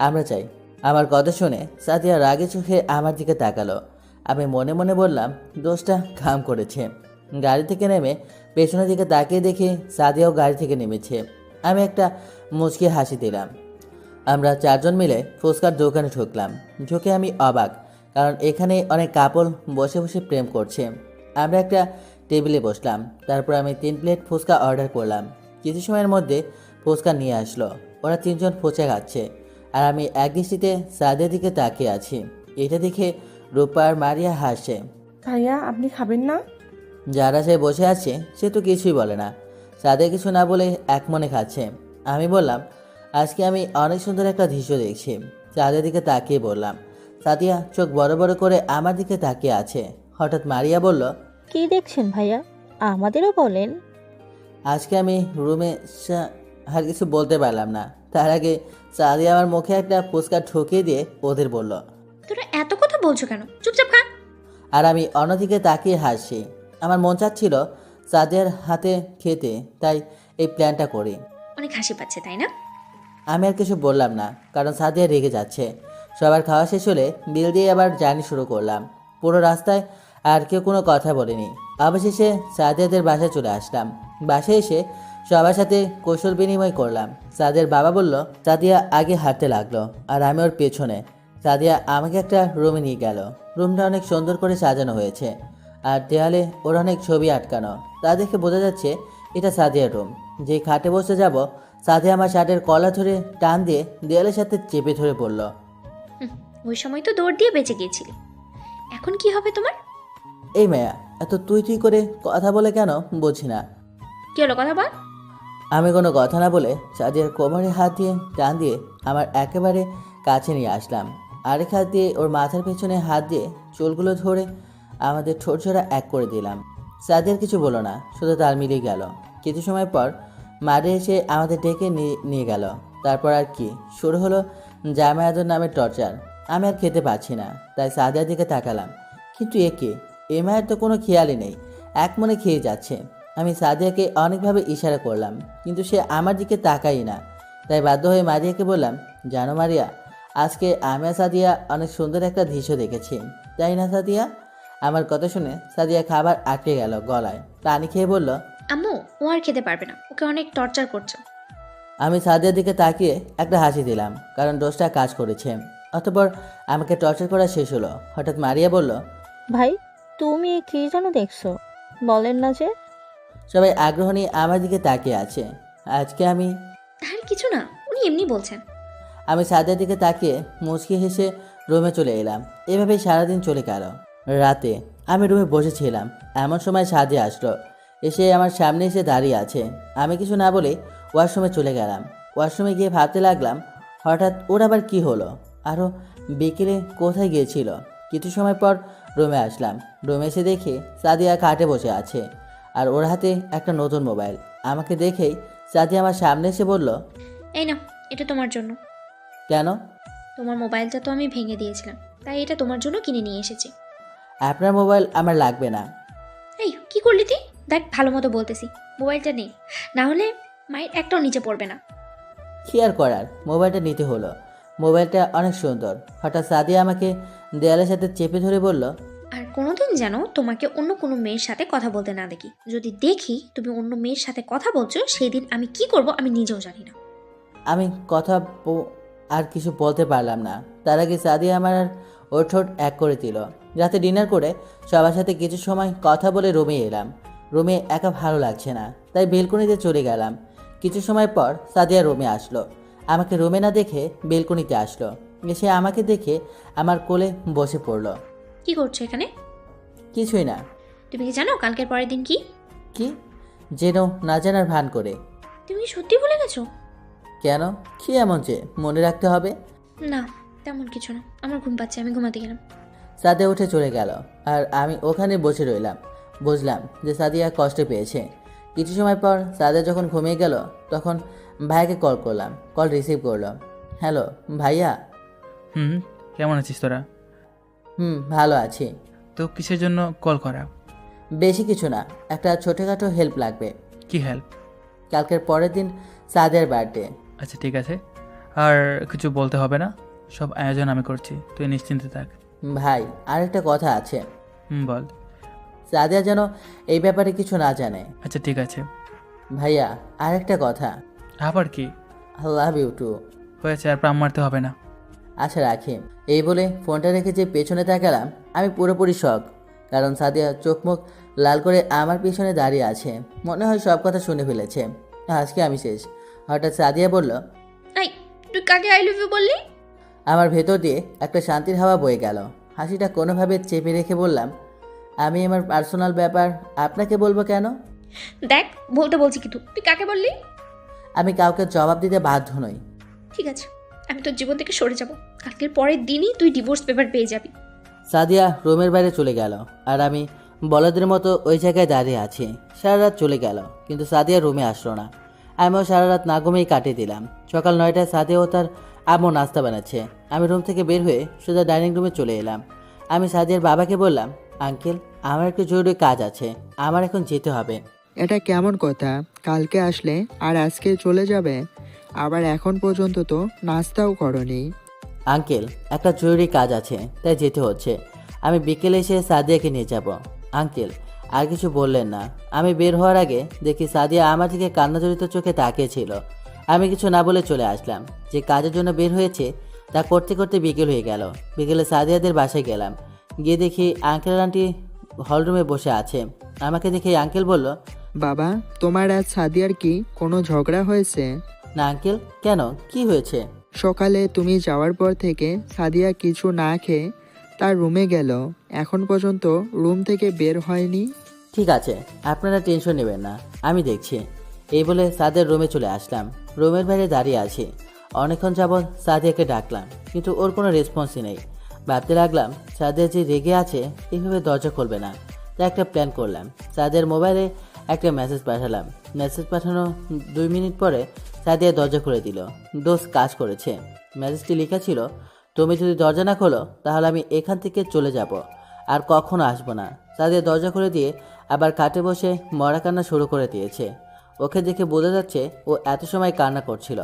[SPEAKER 1] আমরা চাই। আমার কথা শুনে সাদিয়া রাগে চোখে আমার দিকে তাকালো। আমি মনে মনে বললাম, দোষটা ঘাম করেছে। গাড়ি থেকে নেমে পেছনের দিকে তাকিয়ে দেখি সাদিয়াও গাড়ি থেকে নেমেছে। আমি একটা মুচকি হাসি দিলাম। আমরা 4 জন মিলে ফুচকার দোকানে ঢুকলাম। ঢুকে আমি অবাক, কারণ এখানে অনেক কাপল বসে বসে প্রেম করছে। আমরা একটা টেবিলে বসলাম। তারপর আমি 3 প্লেট ফুচকা অর্ডার করলাম। কিছু সময়ের মধ্যে ফুচকা নিয়ে আসলো। ওরা 3 জন ফুচকা খাচ্ছে আর আমি একদৃষ্টিতে সাদিয়ার দিকে তাকিয়ে আছি। এটা দেখে রূপা আর মারিয়া হাসছে।
[SPEAKER 8] ভাইয়া আপনি খাবেন না?
[SPEAKER 1] যারা সে বসে আছে সে তো কিছুই বলে না। সাদিয়া কিছু না বলে এক মনে খাচ্ছে। আমি বললাম, আজকে আমি অনেক সুন্দর একটা দৃশ্য দেখছি। চাঁদের দিকে তাকিয়ে বললাম। সাদিয়া চোখ বড় বড় করে আমার দিকে তাকিয়ে আছে। হঠাৎ মারিয়া বলল,
[SPEAKER 12] কি দেখছেন ভাইয়া? আমাদেরও বলেন।
[SPEAKER 1] আজকে আমি রুমে আর কিছু বলতে পারলাম না। তার আগে সাদিয়া আমার মুখে একটা ফুচকা ঠকিয়ে দিয়ে ওদের বলল।
[SPEAKER 3] তোরা এত কথা বলছো কেন? চুপচাপ খা।
[SPEAKER 1] আর আমি অন্যদিকে তাকিয়ে হাসছি। আমার মন চাচ্ছিল সাদিয়ার হাতে খেতে, তাই এই প্ল্যানটা করি।
[SPEAKER 3] অনেক হাসি পাচ্ছে তাই না?
[SPEAKER 1] আমি আর কিছু বললাম না, কারণ সাদিয়া রেগে যাচ্ছে। সবার খাওয়া শেষ হলে বিল দিয়ে আবার জার্নি শুরু করলাম। পুরো রাস্তায় আর কেউ কোনো কথা বলেনি। অবশেষে সাদিয়াদের বাসায় চলে আসলাম। বাসায় এসে সবার সাথে কৌশল বিনিময় করলাম। সাদিয়ার বাবা বলল, সাদিয়া আগে হাঁটতে লাগলো আর আমি ওর পেছনে। সাদিয়া আমাকে একটা রুমে নিয়ে গেল। রুমটা অনেক সুন্দর করে সাজানো হয়েছে, আর দেয়ালে ওর অনেক ছবি আটকানো। তা দেখে বোঝা যাচ্ছে এটা সাদিয়ার রুম। যেই খাটে বসে যাব, সাদিয়া আমার শার্টের কলা ধরে টান দিয়ে দেয়ালের সাথে চেপে ধরে পড়ল।
[SPEAKER 3] ওই সময় তো দৌড় দিয়ে বেঁচে গিয়েছিলি, এখন কি হবে তোমার?
[SPEAKER 1] এই মেয়া এত তুই তুই করে কথা বলে কেন বুঝি না।
[SPEAKER 3] কি হলো, কথা বল।
[SPEAKER 1] আমি কোনো কথা না বলে সাদিয়ার কোমরে হাত দিয়ে টান দিয়ে আমার একেবারে কাছে নিয়ে আসলাম। আরেক হাত দিয়ে ওর মাথার পেছনে হাত দিয়ে চুলগুলো ধরে আমাদের ঠোঁটঝোড়া এক করে দিলাম। সাদিয়ার কিছু বলো না, শুধু তাল মিলিয়ে গেল। কিছু সময় পর মারে এসে আমাদের ডেকে নিয়ে গেল। তারপর আর কি শুরু হলো জামায়াতুর নামের টর্চার। আমি আর খেতে পারছি না, তাই সাদিয়ার দিকে তাকালাম। কিন্তু একে এ মায়ের তো কোনো খেয়ালই নেই, এক মনে খেয়ে যাচ্ছে। আমি সাদিয়াকে অনেকভাবে ইশারা করলাম, কিন্তু সে আমার দিকে তাকাই না। তাই বাধ্য হয়ে মারিয়াকে বললাম, জানো মারিয়া, আজকে আমি আর সাদিয়া অনেক সুন্দর একটা দৃশ্য দেখেছি, তাই না সাদিয়া? আমার কথা শুনে সাদিয়া খাবার আটকে গেল গলায়। পানি খেয়ে বলল,
[SPEAKER 3] আম্মু ও আর খেতে পারবে না, ওকে অনেক টর্চার করছো।
[SPEAKER 1] আমি সাদিয়ার দিকে তাকিয়ে একটা হাসি দিলাম, কারণ দোষটা কাজ করেছে। অতঃপর আমাকে টর্চার করা শেষ হলো। হঠাৎ মারিয়া বলল,
[SPEAKER 12] ভাই, তুমি কি যেন দেখছো, বলেন না যে?
[SPEAKER 1] সবাই আগ্রহ নিয়ে আমার দিকে তাকিয়ে আছে। আজকে আমি
[SPEAKER 3] আর কিছু না, উনি এমনি বলছেন।
[SPEAKER 1] আমি সাদিয়ার দিকে তাকিয়ে মুচকি হেসে রুমে চলে এলাম। এভাবেই সারাদিন চলে গেল। রাতে আমি রুমে বসেছিলাম, এমন সময় সাদিয়া আসলো। এসে আমার সামনে এসে দাঁড়িয়ে আছে। আমি কিছু না বলে ওয়াশরুমে চলে গেলাম। ওয়াশরুমে গিয়ে ভাবতে লাগলাম, হঠাৎ ওর আবার কি হলো, আরও বিকেলে কোথায় গিয়েছিল। কিছু সময় পর রুমে আসলাম। রুমে এসে দেখি সাদিয়া খাটে বসে আছে, আর ওর হাতে একটা নতুন মোবাইল। আমাকে দেখেই সাদিয়া আমার সামনে এসে বলল,
[SPEAKER 3] এই না, এটা তোমার জন্য।
[SPEAKER 1] কেন?
[SPEAKER 3] তোমার মোবাইলটা তো আমি ভেঙে দিয়েছিলাম, তাই এটা তোমার জন্য কিনে নিয়ে এসেছি।
[SPEAKER 1] আপনার মোবাইল আমার লাগবে না।
[SPEAKER 3] এই কি করলি তুই? দেখ, ভালো মতো বলতেছি, মোবাইলটা নেই, না হলে মায়ের একটাও নিচে পড়বে না।
[SPEAKER 1] কি আর করার, মোবাইলটা নিতে হলো। মোবাইলটা অনেক সুন্দর। হঠাৎ সাদিয়া আমাকে দেয়ালের সাথে চেপে ধরে বলল,
[SPEAKER 3] আর কোনোদিন যেন তোমাকে অন্য কোনো মেয়ের সাথে কথা বলতে না দেখি। যদি দেখি তুমি অন্য মেয়ের সাথে কথা বলছো, সেই দিন আমি কি করব আমি নিজেও জানি না।
[SPEAKER 1] আমি আর কিছু বলতে পারলাম না। তার আগে সাদিয়া আমার আর ওর ঠোঁট এক করে দিল। রাতে ডিনার করে সবার সাথে কিছু সময় কথা বলে রুমে এলাম। রুমে একা ভালো লাগছে না, তাই বেলকনিতে চলে গেলাম। কিছু সময় পর সাদিয়া রুমে আসলো। আমাকে রুমে না দেখে বেলকনিতে আসলো। এসে আমাকে দেখে আমার কোলে বসে পড়ল।
[SPEAKER 3] কি করছো এখানে?
[SPEAKER 1] কিছুই না।
[SPEAKER 3] তুমি কি জানো কালকের পরের দিন কি?
[SPEAKER 1] কি? যেন না জানার ভান করে।
[SPEAKER 3] তুমি কি সত্যি ভুলে গেছো?
[SPEAKER 1] কেন? কি এমন যে মনে রাখতে হবে?
[SPEAKER 3] না, তেমন কিছু না, আমার ঘুম পাচ্ছে, আমি ঘুমাতে গেলাম।
[SPEAKER 1] সাদিয়া উঠে চলে গেল, আর আমি ওখানে বসে রইলাম। বুঝলাম যে সাদিয়া কষ্ট পেয়েছে। কিছু সময় পর সাদিয়া যখন ঘুমিয়ে গেল, তখন ভাইয়াকে কল করলাম। কল রিসিভ করলো। হ্যালো ভাইয়া।
[SPEAKER 9] কেমন আছিস তোরা?
[SPEAKER 1] ভালো আছি।
[SPEAKER 9] তো কিসের জন্য কল করা?
[SPEAKER 1] বেশি কিছু না, একটা ছোটোখাটো হেল্প লাগবে।
[SPEAKER 9] কি হেল্প?
[SPEAKER 1] কালকের পরের দিন সাদিয়ার বার্থডে।
[SPEAKER 9] আচ্ছা ঠিক আছে, আর কিছু বলতে হবে না, সব আয়োজন আমি করছি, তুই নিশ্চিন্তে থাক।
[SPEAKER 1] ভাই, আরেকটা কথা আছে।
[SPEAKER 9] বল।
[SPEAKER 1] সাদিয়া যেন এই ব্যাপারে কিছু না জানে।
[SPEAKER 9] আচ্ছা ঠিক আছে।
[SPEAKER 1] ভাইয়া, আরেকটা কথা।
[SPEAKER 9] আবার কি?
[SPEAKER 1] I love you too.
[SPEAKER 9] হয়েছে, আর প্রাণ মারতে হবে না।
[SPEAKER 1] আচ্ছা রাখি। এই বলে ফোনটা রেখে যে পেছনে তাকালাম, আমি পুরোপুরি শক। কারণ সাদিয়া চোখ মুখ লাল করে আমার পিছনে দাঁড়িয়ে আছে। মনে হয় সব কথা শুনে ফেলেছে। আজকে আমি শেষ। হঠাৎ সাদিয়া বলল,
[SPEAKER 3] এই তুই কাকে আই লাভ ইউ বললি?
[SPEAKER 1] আমার ভেতর দিয়ে একটা শান্তির হাওয়া বয়ে গেল। হাসিটা কোনোভাবে চেপে রেখে বললাম, আমি আমার পার্সোনাল ব্যাপার আপনাকে বলবো কেন?
[SPEAKER 3] দেখ, বলতে বলছি কিন্তু তুই কাকে বললি?
[SPEAKER 1] আমি কাউকে জবাব দিতে বাধ্য নই।
[SPEAKER 3] ঠিক আছে, আমি তোর জীবন থেকে সরে যাব। কালকের পরের দিনই তুই ডিভোর্স পেপার পেয়ে যাবি।
[SPEAKER 1] সাদিয়া রুমের বাইরে চলে গেল আর আমি বলদের মতো ওই জায়গায় দাঁড়িয়ে আছি। সারা রাত চলে গেল কিন্তু সাদিয়া রুমে আসলো না। আমিও সারা রাত না ঘুমিয়ে কাটিয়ে দিলাম। সকাল 9টায় সাদিয়াও তার আম্মু নাস্তা বানাচ্ছে। আমি রুম থেকে বের হয়ে সোজা ডাইনিং রুমে চলে এলাম। আমি সাদিয়ার বাবাকে বললাম, আঙ্কেল আমার একটু জরুরি কাজ আছে, আমার এখন যেতে হবে।
[SPEAKER 13] এটা কেমন কথা? কালকে আসলে আর আজকে চলে যাবে? আবার এখন পর্যন্ত তো নাস্তাও করনি।
[SPEAKER 1] আঙ্কেল একটা জরুরি কাজ আছে তাই যেতে হচ্ছে। আমি বিকেলে এসে সাদিয়াকে নিয়ে যাব। আঙ্কেল আর কিছু বললেন না। আমি বের হওয়ার আগে দেখি সাদিয়া আমার দিকে কান্নাজড়িত চোখে তাকিয়েছিল। আমি কিছু না বলে চলে আসলাম। যে কাজের জন্য বের হয়েছে তা করতে করতে বিকেল হয়ে গেল। বিকেলে সাদিয়াদের বাসায় গেলাম। গিয়ে দেখি আঙ্কেল আন্টি হলরুমে বসে আছে। আমাকে দেখে আঙ্কেল বলল,
[SPEAKER 13] বাবা, তোমার আজ সাদিয়ার কি কোনো ঝগড়া হয়েছে?
[SPEAKER 1] না আঙ্কেল, কেন, কি হয়েছে?
[SPEAKER 13] সকালে তুমি যাওয়ার পর থেকে সাদিয়া কিছু না খেয়ে তার রুমে গেল, এখন পর্যন্ত রুম থেকে বের হয়নি।
[SPEAKER 1] ঠিক আছে, আপনারা টেনশন নেবেন না, আমি দেখছি। এই বলে সাদিয়ার রুমে চলে আসলাম। রুমের বাইরে দাঁড়িয়ে আছি। অনেকক্ষণ যাবৎ সাদিয়াকে ডাকলাম কিন্তু ওর কোনো রেসপন্সই নেই। ভাবতে লাগলাম সাদিয়া যে রেগে আছে এইভাবে দরজা খুলবে না। তাই একটা প্ল্যান করলাম। সাদিয়ার মোবাইলে একটা মেসেজ পাঠালাম। মেসেজ পাঠানো 2 মিনিট পরে সাদিয়া দরজা খুলে দিল। দোস্ত কাজ করেছে। মেসেজটি লেখা ছিল, তুমি যদি দরজা না খোলো তাহলে আমি এখান থেকে চলে যাব, আর কখনো আসবো না। সাদিয়া দরজা খুলে দিয়ে আবার খাটে বসে মরা কান্না শুরু করে দিয়েছে। ওকে দেখে বোঝা যাচ্ছে ও এত সময় কান্না করছিল।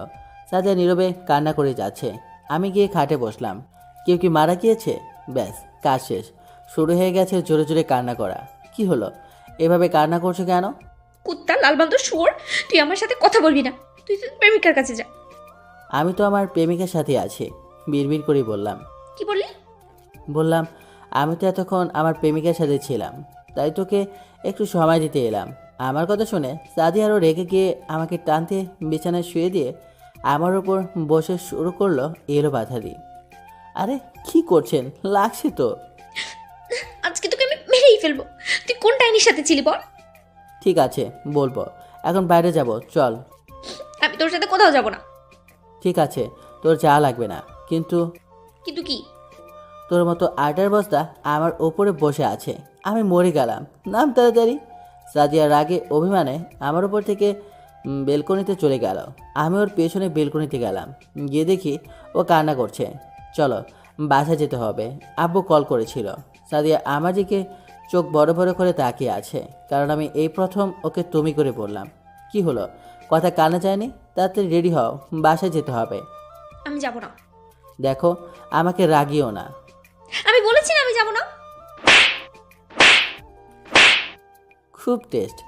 [SPEAKER 1] সাদিয়া নীরবে কান্না করে যাচ্ছে। আমি গিয়ে খাটে বসলাম। কেউ কি মারা গিয়েছে? ব্যাস, কাজ শেষ। শুরু হয়ে গেছে জোরে জোরে কান্না করা। কি হলো, এভাবে কান্না করছো কেন?
[SPEAKER 3] কুত্তা লালবান্ত শুয়োর, তুই আমার সাথে কথা বলবি না। তুই তোর প্রেমিকার কাছে যা।
[SPEAKER 1] আমি তো আমার প্রেমিকার সাথে আছি, বিড়বিড় করে বললাম।
[SPEAKER 3] কি বললি?
[SPEAKER 1] বললাম আমি তো এতক্ষণ আমার প্রেমিকার সাথে ছিলাম, তাই তোকে একটু সময় দিতে এলাম। আমার কথা শুনে সাদিয়া আরও রেগে গিয়ে আমাকে টানতে বিছানায় শুয়ে দিয়ে আমার ওপর বসে শুরু করলো এলো বাধারি। আরে কি করছেন, লাগছে তো।
[SPEAKER 3] আজকে তোকে আমি মেরেই ফেলবো। তুই কোন ডাইনির সাথে ছিলি বল?
[SPEAKER 1] ঠিক আছে বলবো, এখন বাইরে যাব, চল।
[SPEAKER 3] আমি তোর সাথে কোথাও যাব না।
[SPEAKER 1] ঠিক আছে, তোর যা লাগবে না, কিন্তু
[SPEAKER 3] কিন্তু কি?
[SPEAKER 1] তোর মতো আটার বস্তা আমার ওপরে বসে আছে, আমি মরে গেলাম, নাম তাড়াতাড়ি। সাদিয়া রাগে অভিমানে আমার ওপর থেকে বেলকনিতে চলে গেল। আমি ওর পেছনে বেলকনিতে গেলাম। গিয়ে দেখি ও কান্না করছে। চলো বাসা যেতে হবে, আব্বু কল করেছিল। সাদিয়া আমার দিকে চোখ বড় বড় করে তাকিয়ে আছে, কারণ আমি এই প্রথম ওকে তুমি করে বললাম। কি হলো, কথা কানে যায়নি? তাড়াতাড়ি রেডি হও, বাসায় যেতে হবে।
[SPEAKER 3] আমি যাব না।
[SPEAKER 1] দেখো আমাকে রাগিও না।
[SPEAKER 3] আমি বলেছি না আমি যাব না।
[SPEAKER 1] খুব টেস্ট,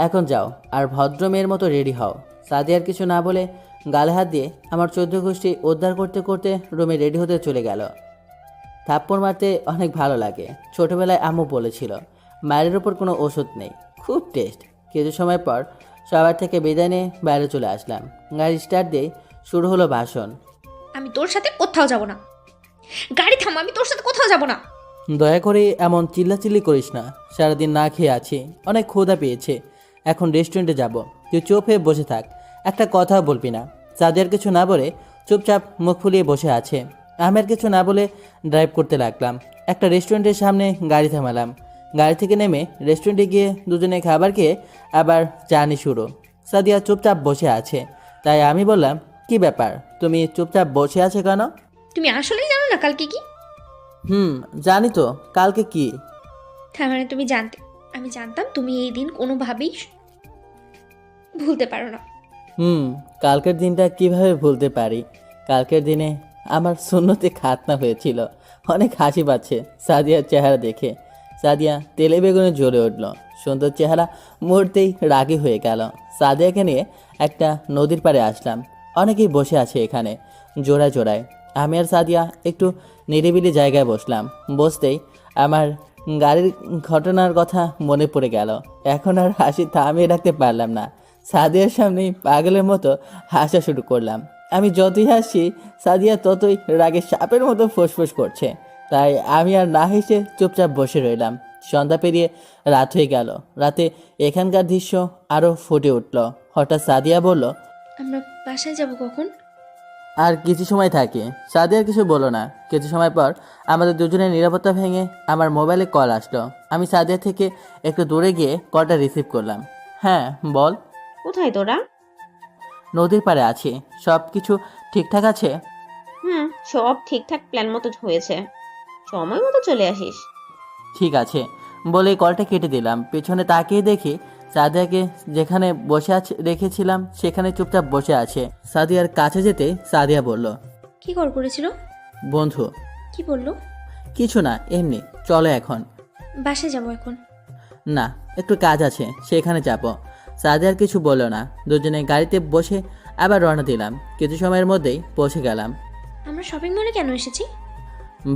[SPEAKER 1] এখন যাও আর ভদ্র মেয়ের মতো রেডি হও। সাদিয়ার কিছু না বলে গালে হাত দিয়ে আমার 14 গোষ্ঠী উদ্ধার করতে করতে রুমে রেডি হতে চলে গেল। থাপ্পড় মারতে অনেক ভালো লাগে, ছোটবেলায় আম্মু বলেছিল। মায়ের ওপর কোনো ওষুধ নেই, খুব টেস্ট। কিছু সময় পর সবার থেকে বিদায় নিয়ে বাইরে চলে আসলাম। গাড়ি স্টার্ট দিয়ে শুরু হলো ভাষণ।
[SPEAKER 3] আমি তোর সাথে কোথাও যাব না। গাড়ি থাম, আমি তোর সাথে কোথাও যাব না।
[SPEAKER 1] দয়া করে এমন চিল্লাচিল্লি করিস না, সারাদিন না খেয়ে আছি, অনেক ক্ষুধা পেয়েছে, এখন রেস্টুরেন্টে যাব। তুই চুপ হয়ে বসে থাক, একটা কথা বলবি না। সাদিয়ার কিছু না বলে চুপচাপ মুখ ফুলিয়ে বসে আছে। আমি আর কিছু না বলে ড্রাইভ করতে লাগলাম। একটা রেস্টুরেন্টের সামনে গাড়ি থামালাম। গাড়ি থেকে নেমে রেস্টুরেন্টে গিয়ে দুজনে খাবার খেয়ে আবার জার্নি শুরু। সাদিয়া চুপচাপ বসে আছে, তাই আমি বললাম, কি ব্যাপার, তুমি চুপচাপ বসে আছে কেন?
[SPEAKER 3] তুমি আসলেই জানো না কালকে কি?
[SPEAKER 1] জানি তো, কালকে কি?
[SPEAKER 3] তার মানে তুমি জানতে। আমি জানতাম তুমি এই দিন কোনোভাবেই ভুলতে পারো না।
[SPEAKER 1] কালকের দিনটা কিভাবে ভুলতে পারি? কালকের দিনে আমার সুন্নতে খাতনা হয়েছিল। অনেক হাসি পাচ্ছে সাদিয়ার চেহারা দেখে। সাদিয়া তেলে বেগুনে জ্বলে উঠল। সুন্দর চেহারা মুহূর্তেই রাগী হয়ে গেল। সাদিয়াকে নিয়ে একটা নদীর পাড়ে আসলাম। অনেকেই বসে আছে এখানে জোড়ায় জোড়ায়। আমি আর সাদিয়া একটু নিরিবিলি জায়গায় বসলাম। বসতেই আমার গাড়ির ঘটনার কথা মনে পড়ে গেল। এখন আর হাসি থামিয়ে রাখতে পারলাম না। সাদিয়ার সামনেই পাগলের মতো হাসা শুরু করলাম। আমি যতই হাসি সাদিয়া ততই রাগে সাপের মতো ফোঁসফোঁস করছে। তাই আমি আর না হেসে চুপচাপ বসে রইলাম। সন্ধ্যা পেরিয়ে রাত হয়ে গেল। রাতে এখানকার দৃশ্য আরও ফুটে উঠল। হঠাৎ সাদিয়া বলল,
[SPEAKER 3] আমরা বাসায় যাব কখন?
[SPEAKER 1] আর কিছু সময় থাকে। সাদিয়া কিছু বলো না। কিছু সময় পর আমাদের দুজনের নিরাপত্তা ভেঙে আমার মোবাইলে কল আসলো। আমি সাদিয়া থেকে একটু দূরে গিয়ে কলটা রিসিভ করলাম। হ্যাঁ বল।
[SPEAKER 4] কোথায় তোরা?
[SPEAKER 1] নদীর পাড়ে আছি। সব কিছু ঠিকঠাক আছে?
[SPEAKER 4] সব ঠিকঠাক প্ল্যান মতো হয়েছে, সময় মতো চলে আসিস।
[SPEAKER 1] ঠিক আছে বলে কলটা কেটে দিলাম। পেছনে তাকিয়ে দেখি সাদিয়াকে যেখানে বসে আছে রেখেছিলাম সেখানে চুপচাপ বসে আছে। সাদিয়ার কাছে যেতে সাদিয়া বলল,
[SPEAKER 3] কি কল করেছিল?
[SPEAKER 1] বন্ধু।
[SPEAKER 3] কি বললো?
[SPEAKER 1] কিছু না, এমনি। চলো এখন।
[SPEAKER 3] বাসায় যাব এখন।
[SPEAKER 1] না, একটু কাজ আছে, সেখানে যাব। সাদিয়ার কিছু বললো না। দুজনে গাড়িতে বসে আবার রওনা দিলাম। কিছু সময়ের মধ্যেই পৌঁছে গেলাম।
[SPEAKER 3] আমরা শপিং মলে কেন এসেছি?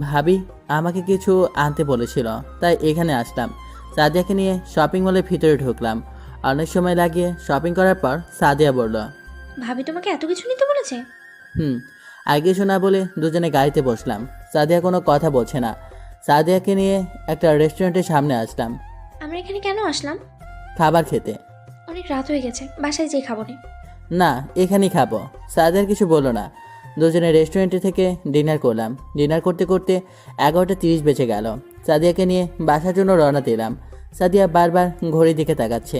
[SPEAKER 1] ভাবি আমাকে কিছু আনতে বলেছিল, তাই এখানে আসলাম। সাদিয়াকে নিয়ে শপিং মলের ভিতরে ঢুকলাম। অনেক সময় লাগিয়ে শপিং করার পর সাদিয়া বলল,
[SPEAKER 3] ভাবি তোমাকে এত কিছু নিতে বলেছে?
[SPEAKER 1] আর কিছু না বলে দুজনে গাড়িতে বসলাম। সাদিয়া কোনো কথা বলছে না। সাদিয়াকে নিয়ে একটা রেস্টুরেন্টের সামনে আসলাম।
[SPEAKER 3] আমরা এখানে কেন আসলাম?
[SPEAKER 1] খাবার খেতে।
[SPEAKER 3] অনেক রাত হয়ে গেছে, বাসায় যেয়ে খাবো না।
[SPEAKER 1] না, এখানেই খাবো। সাদিয়ার কিছু বললো না। দুজনে রেস্টুরেন্টে থেকে ডিনার করলাম। ডিনার করতে করতে 11:30 বেজে গেল। সাদিয়াকে নিয়ে বাসার জন্য রওনা দিলাম। সাদিয়া বারবার ঘড়ির দিকে তাকাচ্ছে।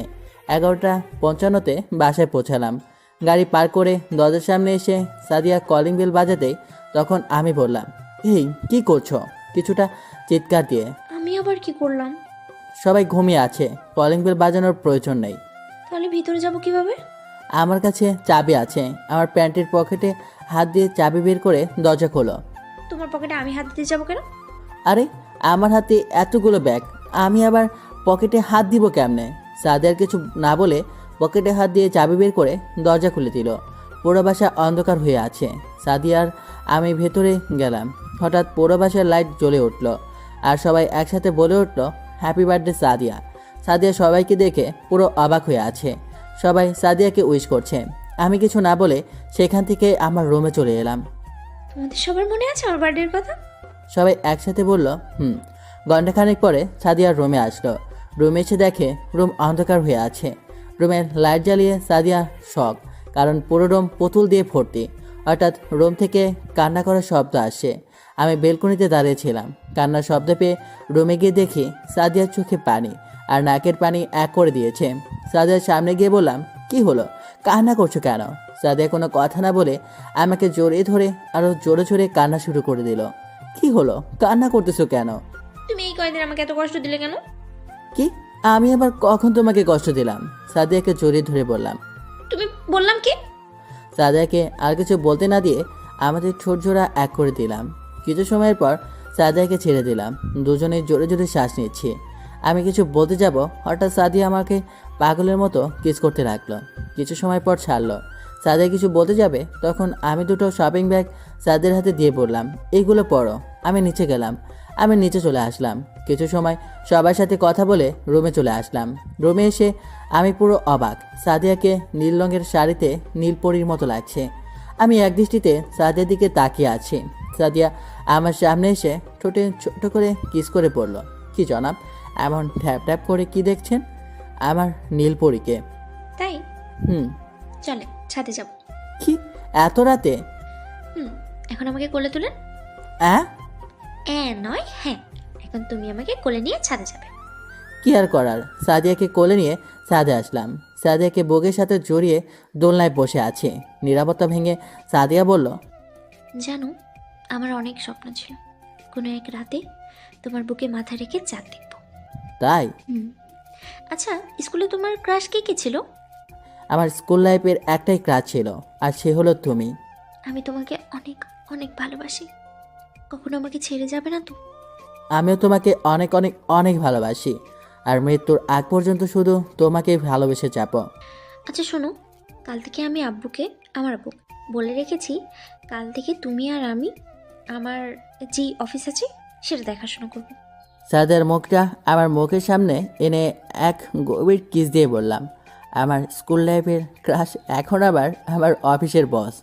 [SPEAKER 1] 11:55-তে বাসায় পৌঁছালাম। গাড়ি পার করে দরজার সামনে এসে সাদিয়া কলিং বেল বাজাতেই তখন আমি বললাম, এই কি করছো? কিছুটা চিৎকার দিয়ে।
[SPEAKER 3] আমি আবার কি করলাম?
[SPEAKER 1] সবাই ঘুমিয়ে আছে, কলিং বেল বাজানোর প্রয়োজন নেই।
[SPEAKER 3] তাহলে ভিতরে যাব কিভাবে?
[SPEAKER 1] আমার কাছে চাবি আছে। আমার প্যান্টের পকেটে হাত দিয়ে চাবি বের করে দরজা খোলো।
[SPEAKER 3] তোমার পকেটে আমি হাত দিতে যাবো কেন?
[SPEAKER 1] আরে আমার হাতে এতগুলো ব্যাগ, আমি আবার পকেটে হাত দিব কেমনে? সাদিয়ার কিছু না বলে পকেটে হাত দিয়ে চাবি বের করে দরজা খুলে দিল। পুরো বাসা অন্ধকার হয়ে আছে। সাদিয়ার আমি ভেতরে গেলাম। হঠাৎ পুরো বাসার লাইট জ্বলে উঠল আর সবাই একসাথে বলে উঠল, হ্যাপি বার্থডে সাদিয়া। সাদিয়া সবাইকে দেখে পুরো অবাক হয়ে আছে। সবাই সাদিয়াকে উইশ করছে। আমি কিছু না বলে সেখান থেকে আমার রুমে চলে এলাম।
[SPEAKER 3] তোমাদের সবার মনে আছে আমার বার্থডের কথা?
[SPEAKER 1] সবাই একসাথে বলল, ঘণ্টাখানেক পরে সাদিয়ার রুমে আসলো। রুমে এসে দেখে রুম অন্ধকার হয়ে আছে। রুমের লাইট জ্বালিয়ে সাদিয়া শক, কারণ পুরো রুম পুতুল দিয়ে ভর্তি। হঠাৎ রুম থেকে কান্না করার শব্দ আসে। আমি বেলকনিতে দাঁড়িয়েছিলাম। কান্নার শব্দ পেয়ে রুমে গিয়ে দেখি সাদিয়ার চোখে পানি আর নাকের পানি এক করে দিয়েছে। সাদিয়ার সামনে গিয়ে বললাম, কি হলো, কান্না করছো কেন? সাদিয়া কোনো কথা না বলে আমাকে জড়িয়ে ধরে আরও জোরে জোরে কান্না শুরু করে দিল। কি হলো, কান্না করতেছো কেন?
[SPEAKER 3] তুমি এই কয়দিন আমাকে এত কষ্ট দিলে কেন?
[SPEAKER 1] কি, আমি আবার কখন তোমাকে কষ্ট দিলাম? সাদিয়াকে জড়িয়ে ধরে বললাম।
[SPEAKER 3] তুমি বললাম কি?
[SPEAKER 1] সাদিয়াকে আর কিছু বলতে না দিয়ে আমাদের ঠোঁট জোড়া এক করে দিলাম। কিছু সময়ের পর সাদিয়াকে ছেড়ে দিলাম। দুজনে জোরে জোরে শ্বাস নিচ্ছি। আমি কিছু বলতে যাব, হঠাৎ সাদিয়া আমাকে পাগলের মতো কিস করতে লাগলো। কিছু সময় পর ছাড়লো। সাদিয়া কিছু বলতে যাবে, তখন আমি দুটো শপিং ব্যাগ সাদিয়ার হাতে দিয়ে বললাম, এইগুলো পড়ো। আমি নিচে গেলাম। আমি নিচে চলে আসলাম। কিছু সময় সবার সাথে কথা বলে রুমে চলে আসলাম। রুমে এসে আমি পুরো অবাক। সাদিয়াকে নীল রঙের শাড়িতে নীলপরীর মতো লাগছে। আমি একদৃষ্টিতে সাদিয়ার দিকে তাকিয়ে আছি। সাদিয়া আমার সামনে এসে ঠোঁটে ছোট করে কিস করে পড়ল। কি জনাব, এমন ট্যাপ ট্যাপ করে কি দেখছেন? আমার নীলপরীকে।
[SPEAKER 3] তাই? চলে ছাদে যাব।
[SPEAKER 1] কি, এত রাতে?
[SPEAKER 3] এখন আমাকে কোলে তুলেন। নয় হ্যাঁ, এখন তুমি আমাকে কোলে নিয়ে ছাদে যাবে।
[SPEAKER 1] কি আর করার, সাদিয়াকে কোলে নিয়ে ছাদে আসলাম। সাদিয়াকে বগের সাথে জড়িয়ে দোলনায় বসে আছে। নিরাপত্তা ভেঙে সাদিয়া বলল,
[SPEAKER 3] জানো, আমার অনেক স্বপ্ন ছিল কোনো এক রাতে তোমার বুকে মাথা রেখে চাঁদ দেখব।
[SPEAKER 1] তাই?
[SPEAKER 3] আচ্ছা, স্কুলে তোমার ক্রাশ কে কে ছিল?
[SPEAKER 1] আমার স্কুল লাইফের একটাই ক্রাশ ছিল, আর সে হলো তুমি।
[SPEAKER 3] আমি তোমাকে অনেক অনেক ভালোবাসি। কখনো আমাকে ছেড়ে যাবে না তো?
[SPEAKER 1] আমিও তোমাকে অনেক অনেক অনেক ভালোবাসি, আর মৃত্যুর আগ পর্যন্ত শুধু তোমাকে ভালোবেসে যাব।
[SPEAKER 3] আচ্ছা শোনো, কাল থেকে আমি আব্বুকে বলে রেখেছি, কাল থেকে তুমি আর আমি আমার যে অফিস আছে সেটা দেখাশোনা করব।
[SPEAKER 1] সাদিয়ার মুখটা আমার মুখের সামনে এনে এক গভীর কিস দিয়ে বললাম, আমার স্কুল লাইফের ক্রাশ এখন আবার আমার অফিসের বস।